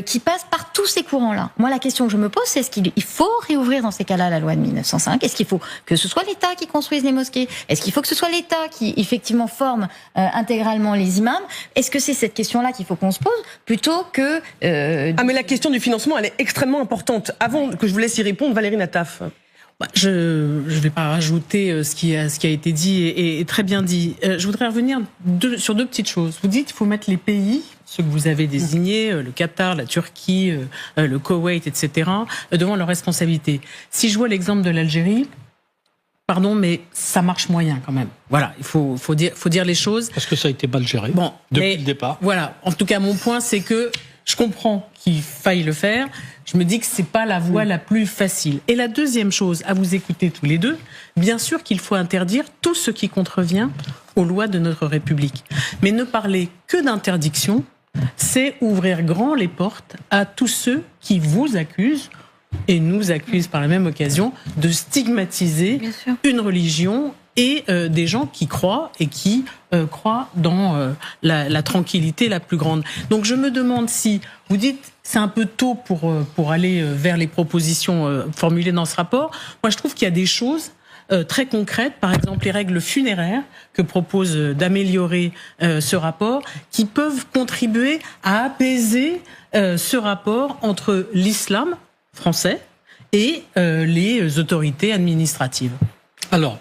qui passe par tous ces courants-là. Moi, la question que je me pose, c'est est-ce qu'il faut réouvrir dans ces cas-là la loi de 1905 ? Est-ce qu'il faut que ce soit l'État qui construise les mosquées ? Est-ce qu'il faut que ce soit l'État qui, effectivement, forme intégralement les imams ? Est-ce que c'est cette question-là qu'il faut qu'on se pose plutôt que... mais la question du financement, elle est extrêmement importante. Avant que je vous laisse y répondre, Valérie Nataf. Je ne vais pas rajouter ce qui a été dit et très bien dit. Je voudrais revenir sur deux petites choses. Vous dites qu'il faut mettre les pays, ceux que vous avez désignés, le Qatar, la Turquie, le Koweït, etc., devant leurs responsabilités. Si je vois l'exemple de l'Algérie, pardon, mais ça marche moyen quand même. Voilà, il faut dire les choses. Parce que ça a été mal géré depuis le départ. Voilà, en tout cas, mon point, c'est que je comprends qu'il faille le faire. Je me dis que c'est pas la voie la plus facile. Et la deuxième chose, à vous écouter tous les deux, bien sûr qu'il faut interdire tout ce qui contrevient aux lois de notre République. Mais ne parler que d'interdiction, c'est ouvrir grand les portes à tous ceux qui vous accusent et nous accusent par la même occasion de stigmatiser une religion et des gens qui croient et qui croient dans la tranquillité la plus grande. Donc je me demande si vous dites c'est un peu tôt pour aller vers les propositions formulées dans ce rapport. Moi je trouve qu'il y a des choses très concrètes, par exemple les règles funéraires que propose d'améliorer ce rapport, qui peuvent contribuer à apaiser ce rapport entre l'islam français et les autorités administratives. Alors,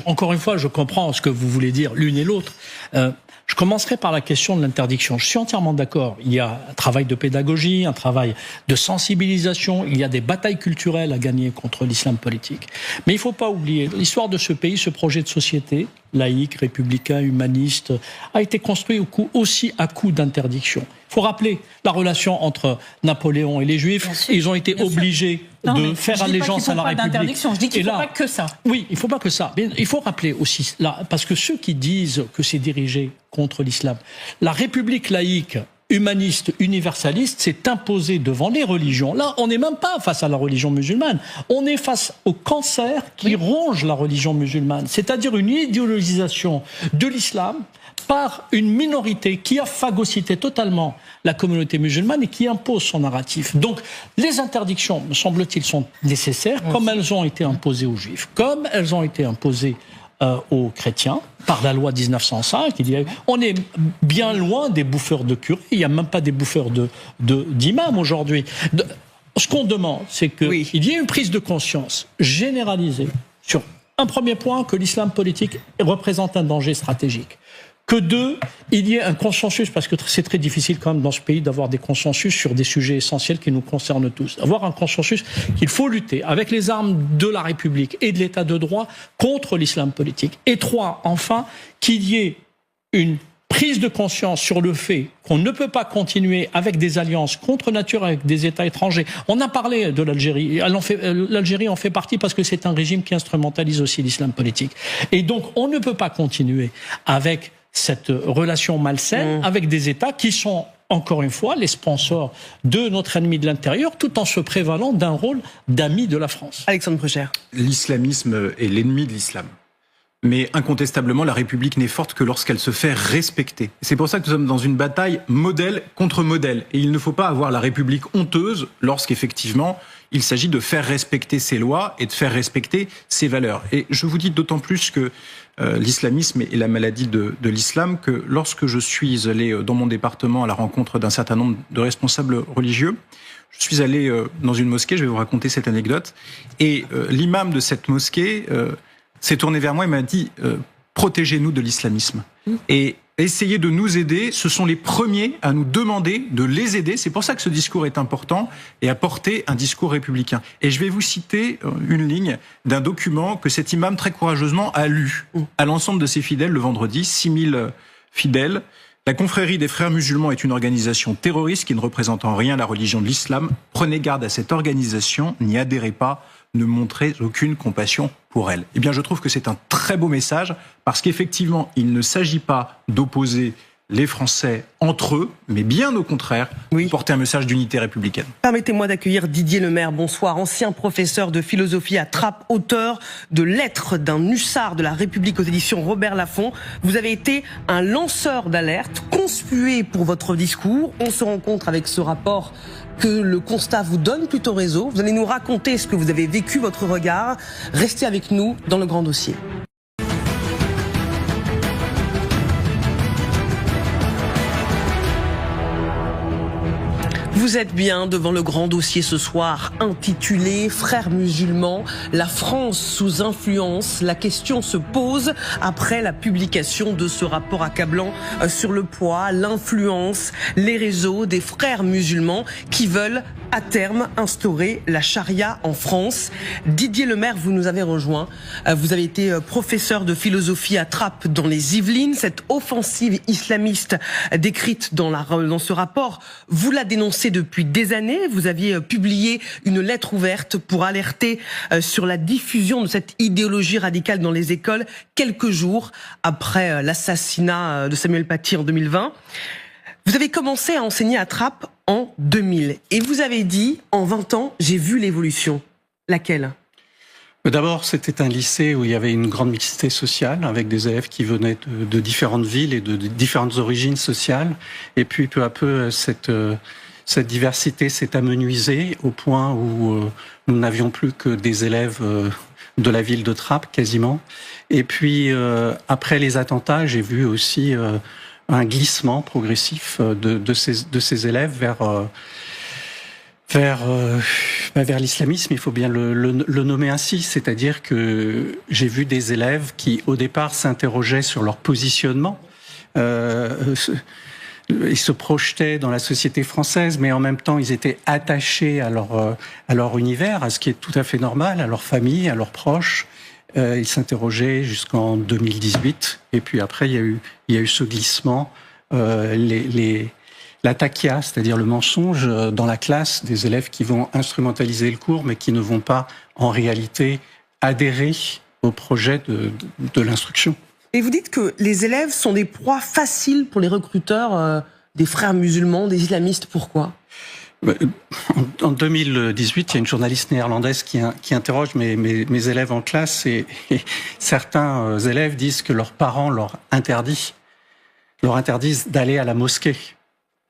encore une fois, je comprends ce que vous voulez dire l'une et l'autre. Je commencerai par la question de l'interdiction. Je suis entièrement d'accord. Il y a un travail de pédagogie, un travail de sensibilisation. Il y a des batailles culturelles à gagner contre l'islam politique. Mais il ne faut pas oublier, l'histoire de ce pays, ce projet de société, laïque, républicain, humaniste, a été construit aussi à coup d'interdiction. Il faut rappeler la relation entre Napoléon et les Juifs. Ils ont été obligés de faire allégeance à la République. Je dis qu'il ne faut pas que ça. Oui, il ne faut pas que ça. Mais il faut rappeler aussi, là, parce que ceux qui disent que c'est dirigé contre l'islam, la République laïque, humaniste, universaliste, s'est imposée devant les religions. Là, on n'est même pas face à la religion musulmane. On est face au cancer qui ronge la religion musulmane. C'est-à-dire une idéologisation de l'islam par une minorité qui a phagocyté totalement la communauté musulmane et qui impose son narratif. Donc, les interdictions, me semble-t-il, sont nécessaires, comme elles ont été imposées aux Juifs, comme elles ont été imposées aux chrétiens par la loi 1905. On est bien loin des bouffeurs de curés. Il n'y a même pas des bouffeurs d'imams aujourd'hui. Ce qu'on demande, c'est qu'il y ait une prise de conscience généralisée sur un premier point, que l'islam politique représente un danger stratégique. Que deux, il y ait un consensus, parce que c'est très difficile quand même dans ce pays d'avoir des consensus sur des sujets essentiels qui nous concernent tous. Avoir un consensus qu'il faut lutter avec les armes de la République et de l'État de droit contre l'islam politique. Et trois, enfin, qu'il y ait une prise de conscience sur le fait qu'on ne peut pas continuer avec des alliances contre nature avec des États étrangers. On a parlé de l'Algérie. L'Algérie en fait partie parce que c'est un régime qui instrumentalise aussi l'islam politique. Et donc, on ne peut pas continuer avec cette relation malsaine avec des États qui sont, encore une fois, les sponsors de notre ennemi de l'intérieur, tout en se prévalant d'un rôle d'ami de la France. Alexandre Precher. L'islamisme est l'ennemi de l'islam. Mais incontestablement, la République n'est forte que lorsqu'elle se fait respecter. C'est pour ça que nous sommes dans une bataille modèle contre modèle. Et il ne faut pas avoir la République honteuse lorsqu'effectivement il s'agit de faire respecter ses lois et de faire respecter ses valeurs. Et je vous dis d'autant plus que l'islamisme est la maladie de l'islam, que lorsque je suis allé dans mon département à la rencontre d'un certain nombre de responsables religieux, je suis allé dans une mosquée, je vais vous raconter cette anecdote, et l'imam de cette mosquée s'est tourné vers moi et m'a dit « Protégez-nous de l'islamisme ». Et essayez de nous aider, ce sont les premiers à nous demander de les aider. C'est pour ça que ce discours est important et à porter un discours républicain. Et je vais vous citer une ligne d'un document que cet imam très courageusement a lu à l'ensemble de ses fidèles le vendredi, 6000 fidèles. La confrérie des frères musulmans est une organisation terroriste qui ne représente en rien la religion de l'islam. Prenez garde à cette organisation, n'y adhérez pas, ne montrez aucune compassion pour elle. Eh bien, je trouve que c'est un très beau message parce qu'effectivement, il ne s'agit pas d'opposer les Français entre eux, mais bien au contraire, porter un message d'unité républicaine. Permettez-moi d'accueillir Didier Lemaire. Bonsoir, ancien professeur de philosophie à Trappes, auteur de Lettres d'un hussard de la République aux éditions Robert Laffont. Vous avez été un lanceur d'alerte, conspué pour votre discours. On se rencontre avec ce rapport que le constat vous donne plutôt raison. Vous allez nous raconter ce que vous avez vécu, votre regard. Restez avec nous dans le grand dossier. Vous êtes bien devant le grand dossier ce soir intitulé « Frères musulmans, la France sous influence ». La question se pose après la publication de ce rapport accablant sur le poids, l'influence, les réseaux des frères musulmans qui veulent à terme instaurer la charia en France. Didier Lemaire, vous nous avez rejoint. Vous avez été professeur de philosophie à Trappes dans les Yvelines. Cette offensive islamiste décrite dans ce rapport, vous la dénoncez depuis des années. Vous aviez publié une lettre ouverte pour alerter sur la diffusion de cette idéologie radicale dans les écoles quelques jours après l'assassinat de Samuel Paty en 2020. Vous avez commencé à enseigner à Trappes en 2000 et vous avez dit, en 20 ans, j'ai vu l'évolution. Laquelle ? D'abord, c'était un lycée où il y avait une grande mixité sociale, avec des élèves qui venaient de différentes villes et de différentes origines sociales. Et puis, peu à peu, cette diversité s'est amenuisée au point où nous n'avions plus que des élèves de la ville de Trappes, quasiment. Et puis, après les attentats, j'ai vu aussi un glissement progressif de ces élèves vers l'islamisme, il faut bien le nommer ainsi. C'est-à-dire que j'ai vu des élèves qui, au départ, s'interrogeaient sur leur positionnement. Ils se projetaient dans la société française, mais en même temps, ils étaient attachés à leur univers, à ce qui est tout à fait normal, à leur famille, à leurs proches. Ils s'interrogeaient jusqu'en 2018, et puis après, il y a eu ce glissement, la taqia, c'est-à-dire le mensonge dans la classe, des élèves qui vont instrumentaliser le cours, mais qui ne vont pas, en réalité, adhérer au projet de l'instruction. Et vous dites que les élèves sont des proies faciles pour les recruteurs des frères musulmans, des islamistes. Pourquoi ? En 2018, il y a une journaliste néerlandaise qui interroge mes élèves en classe et certains élèves disent que leurs parents leur interdisent d'aller à la mosquée.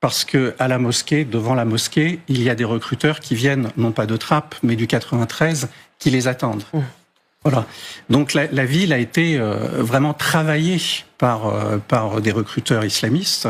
Parce que à la mosquée, devant la mosquée, il y a des recruteurs qui viennent, non pas de Trappes, mais du 93, qui les attendent. Voilà. Donc la ville a été vraiment travaillée par des recruteurs islamistes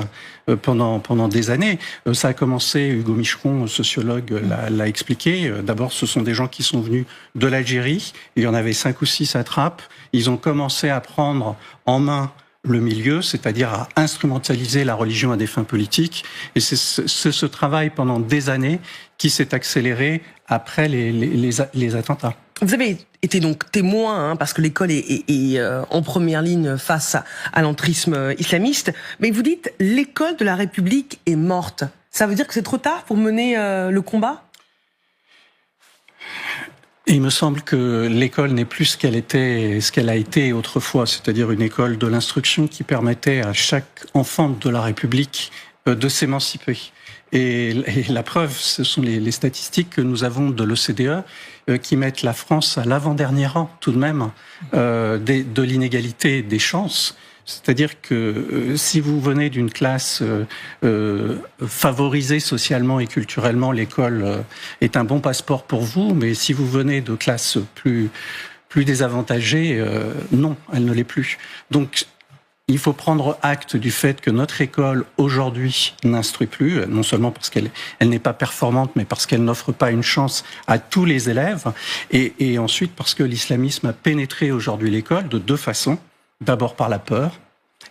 pendant des années. Ça a commencé, Hugo Micheron, sociologue, l'a expliqué. D'abord, ce sont des gens qui sont venus de l'Algérie. Il y en avait 5 ou 6 à Trappes. Ils ont commencé à prendre en main le milieu, c'est-à-dire à instrumentaliser la religion à des fins politiques. Et c'est ce travail pendant des années qui s'est accéléré après les attentats. Vous avez été donc témoin, parce que l'école est en première ligne face à l'entrisme islamiste, mais vous dites l'école de la République est morte. Ça veut dire que c'est trop tard pour mener le combat ? Et il me semble que l'école n'est plus ce qu'elle a été autrefois, c'est-à-dire une école de l'instruction qui permettait à chaque enfant de la République de s'émanciper. Et la preuve, ce sont les statistiques que nous avons de l'OCDE qui mettent la France à l'avant-dernier rang, tout de même, de l'inégalité des chances. C'est-à-dire que si vous venez d'une classe favorisée socialement et culturellement, l'école est un bon passeport pour vous, mais si vous venez de classes plus désavantagées, non, elle ne l'est plus. Donc, il faut prendre acte du fait que notre école, aujourd'hui, n'instruit plus, non seulement parce qu'elle n'est pas performante, mais parce qu'elle n'offre pas une chance à tous les élèves, et ensuite parce que l'islamisme a pénétré aujourd'hui l'école de 2 façons. D'abord par la peur,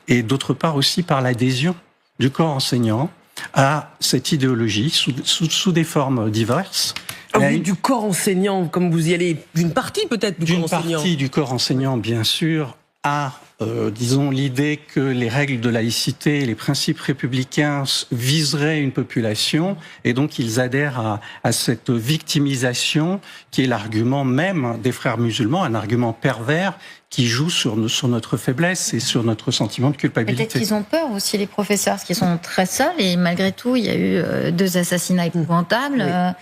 et d'autre part aussi par l'adhésion du corps enseignant à cette idéologie sous des formes diverses. Oui, du corps enseignant, comme vous y allez, d'une partie peut-être du corps enseignant. D'une partie du corps enseignant, bien sûr, à disons, l'idée que les règles de laïcité et les principes républicains viseraient une population, et donc ils adhèrent à cette victimisation qui est l'argument même des frères musulmans, un argument pervers qui joue sur notre faiblesse et sur notre sentiment de culpabilité. Peut-être qu'ils ont peur aussi, les professeurs, parce qu'ils sont très seuls, et malgré tout, il y a eu 2 assassinats épouvantables. Oui.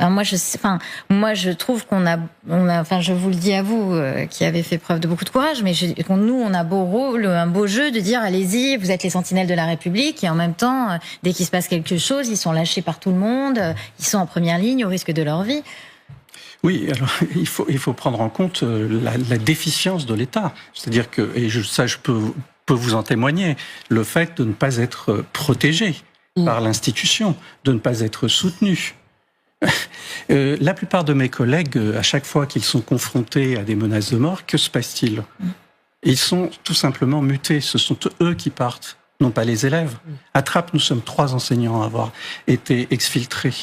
Moi, je trouve qu'on a, je vous le dis à vous, qui avez fait preuve de beaucoup de courage, mais nous, on a un beau jeu de dire, allez-y, vous êtes les sentinelles de la République, et en même temps, dès qu'il se passe quelque chose, ils sont lâchés par tout le monde, ils sont en première ligne au risque de leur vie. Oui, alors il faut prendre en compte la déficience de l'État. C'est-à-dire que, je peux vous en témoigner, le fait de ne pas être protégé par l'institution, de ne pas être soutenu. La plupart de mes collègues, à chaque fois qu'ils sont confrontés à des menaces de mort, que se passe-t-il ? Ils sont tout simplement mutés. Ce sont eux qui partent, non pas les élèves. À Trappes, nous sommes 3 enseignants à avoir été exfiltrés.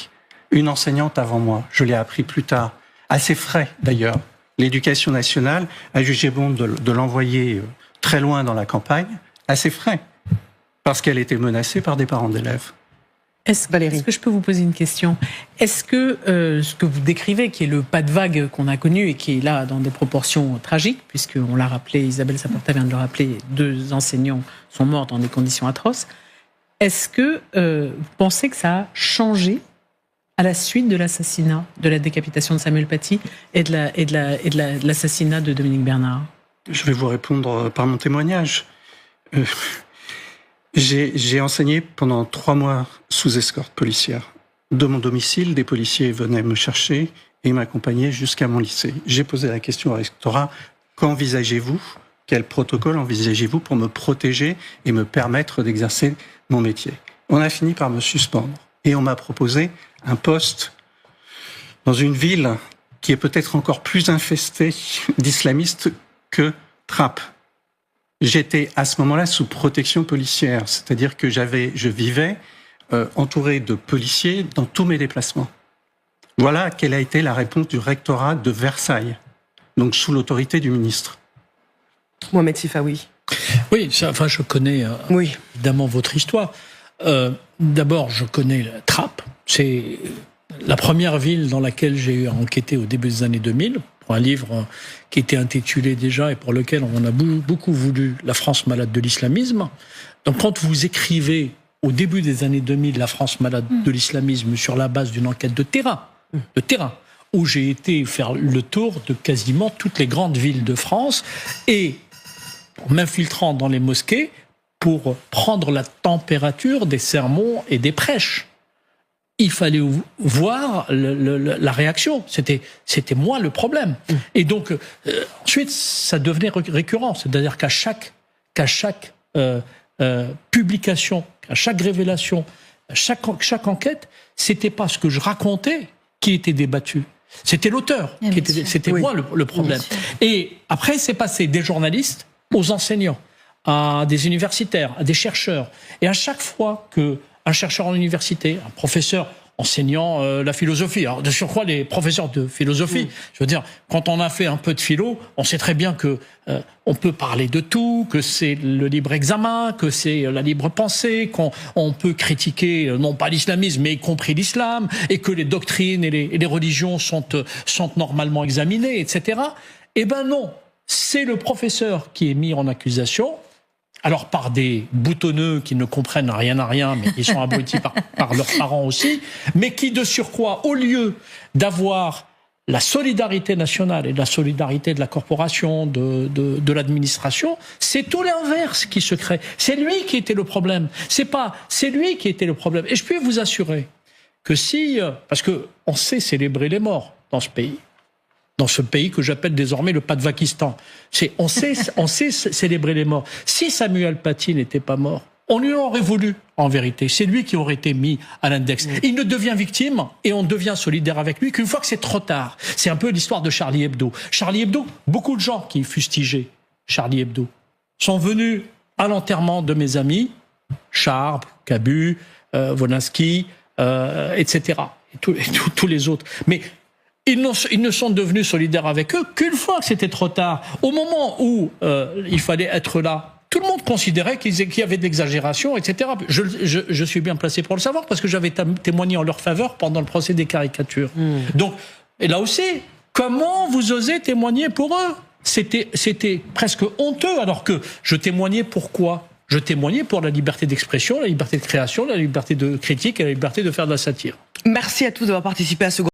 Une enseignante avant moi, je l'ai appris plus tard, à ses frais d'ailleurs. L'éducation nationale a jugé bon de l'envoyer très loin dans la campagne, à ses frais, parce qu'elle était menacée par des parents d'élèves. Est-ce que je peux vous poser une question ? Est-ce que ce que vous décrivez, qui est le pas de vague qu'on a connu et qui est là dans des proportions tragiques, puisqu'on l'a rappelé, Isabelle Saporta vient de le rappeler, 2 enseignants sont morts dans des conditions atroces, est-ce que vous pensez que ça a changé à la suite de l'assassinat, de la décapitation de Samuel Paty et de l'assassinat de Dominique Bernard ? Je vais vous répondre par mon témoignage. J'ai enseigné pendant 3 mois sous escorte policière. De mon domicile, des policiers venaient me chercher et m'accompagnaient jusqu'à mon lycée. J'ai posé la question au rectorat, qu'envisagez-vous ? Quel protocole envisagez-vous pour me protéger et me permettre d'exercer mon métier ? On a fini par me suspendre et on m'a proposé un poste dans une ville qui est peut-être encore plus infestée d'islamistes que Trappes. J'étais à ce moment-là sous protection policière, c'est-à-dire que je vivais entouré de policiers dans tous mes déplacements. Voilà quelle a été la réponse du rectorat de Versailles, donc sous l'autorité du ministre. Mohamed Sifawi. Oui, je connais évidemment votre histoire. D'abord, je connais Trappes. C'est la première ville dans laquelle j'ai enquêté au début des années 2000, pour un livre qui était intitulé déjà et pour lequel on a beaucoup voulu La France malade de l'islamisme. Donc quand vous écrivez au début des années 2000 La France malade de l'islamisme sur la base d'une enquête de terrain, où j'ai été faire le tour de quasiment toutes les grandes villes de France et en m'infiltrant dans les mosquées pour prendre la température des sermons et des prêches. Il fallait voir la réaction. C'était moi le problème. Et donc, ensuite, ça devenait récurrent. C'est-à-dire qu'à chaque publication, à chaque révélation, à chaque enquête, c'était pas ce que je racontais qui était débattu. C'était l'auteur. C'était moi le problème. Et après, c'est passé des journalistes aux enseignants, à des universitaires, à des chercheurs. Et à chaque fois qu'un chercheur en université, un professeur enseignant la philosophie, alors de surcroît les professeurs de philosophie, je veux dire, quand on a fait un peu de philo, on sait très bien que on peut parler de tout, que c'est le libre examen, que c'est la libre pensée, qu'on peut critiquer non pas l'islamisme, mais y compris l'islam, et que les doctrines et les religions sont normalement examinées, etc. Eh ben non, c'est le professeur qui est mis en accusation, alors par des boutonneux qui ne comprennent rien à rien, mais qui sont abrutis par leurs parents aussi, mais qui de surcroît, au lieu d'avoir la solidarité nationale et la solidarité de la corporation, de l'administration, c'est tout l'inverse qui se crée. C'est lui qui était le problème. C'est lui qui était le problème. Et je peux vous assurer que parce que on sait célébrer les morts dans ce pays que j'appelle désormais le Padvakistan. On sait célébrer les morts. Si Samuel Paty n'était pas mort, on lui aurait voulu, en vérité. C'est lui qui aurait été mis à l'index. Il ne devient victime et on devient solidaire avec lui qu'une fois que c'est trop tard. C'est un peu l'histoire de Charlie Hebdo. Charlie Hebdo, beaucoup de gens qui fustigeaient Charlie Hebdo sont venus à l'enterrement de mes amis, Charb, Cabu, Wolinski, etc. Et tous les autres. Mais Ils ne sont devenus solidaires avec eux qu'une fois que c'était trop tard. Au moment où il fallait être là, tout le monde considérait qu'il y avait de l'exagération, etc. Je suis bien placé pour le savoir parce que j'avais témoigné en leur faveur pendant le procès des caricatures. Donc, et là aussi, comment vous osez témoigner pour eux ? C'était presque honteux, alors que je témoignais pour quoi ? Je témoignais pour la liberté d'expression, la liberté de création, la liberté de critique et la liberté de faire de la satire. Merci à tous d'avoir participé à ce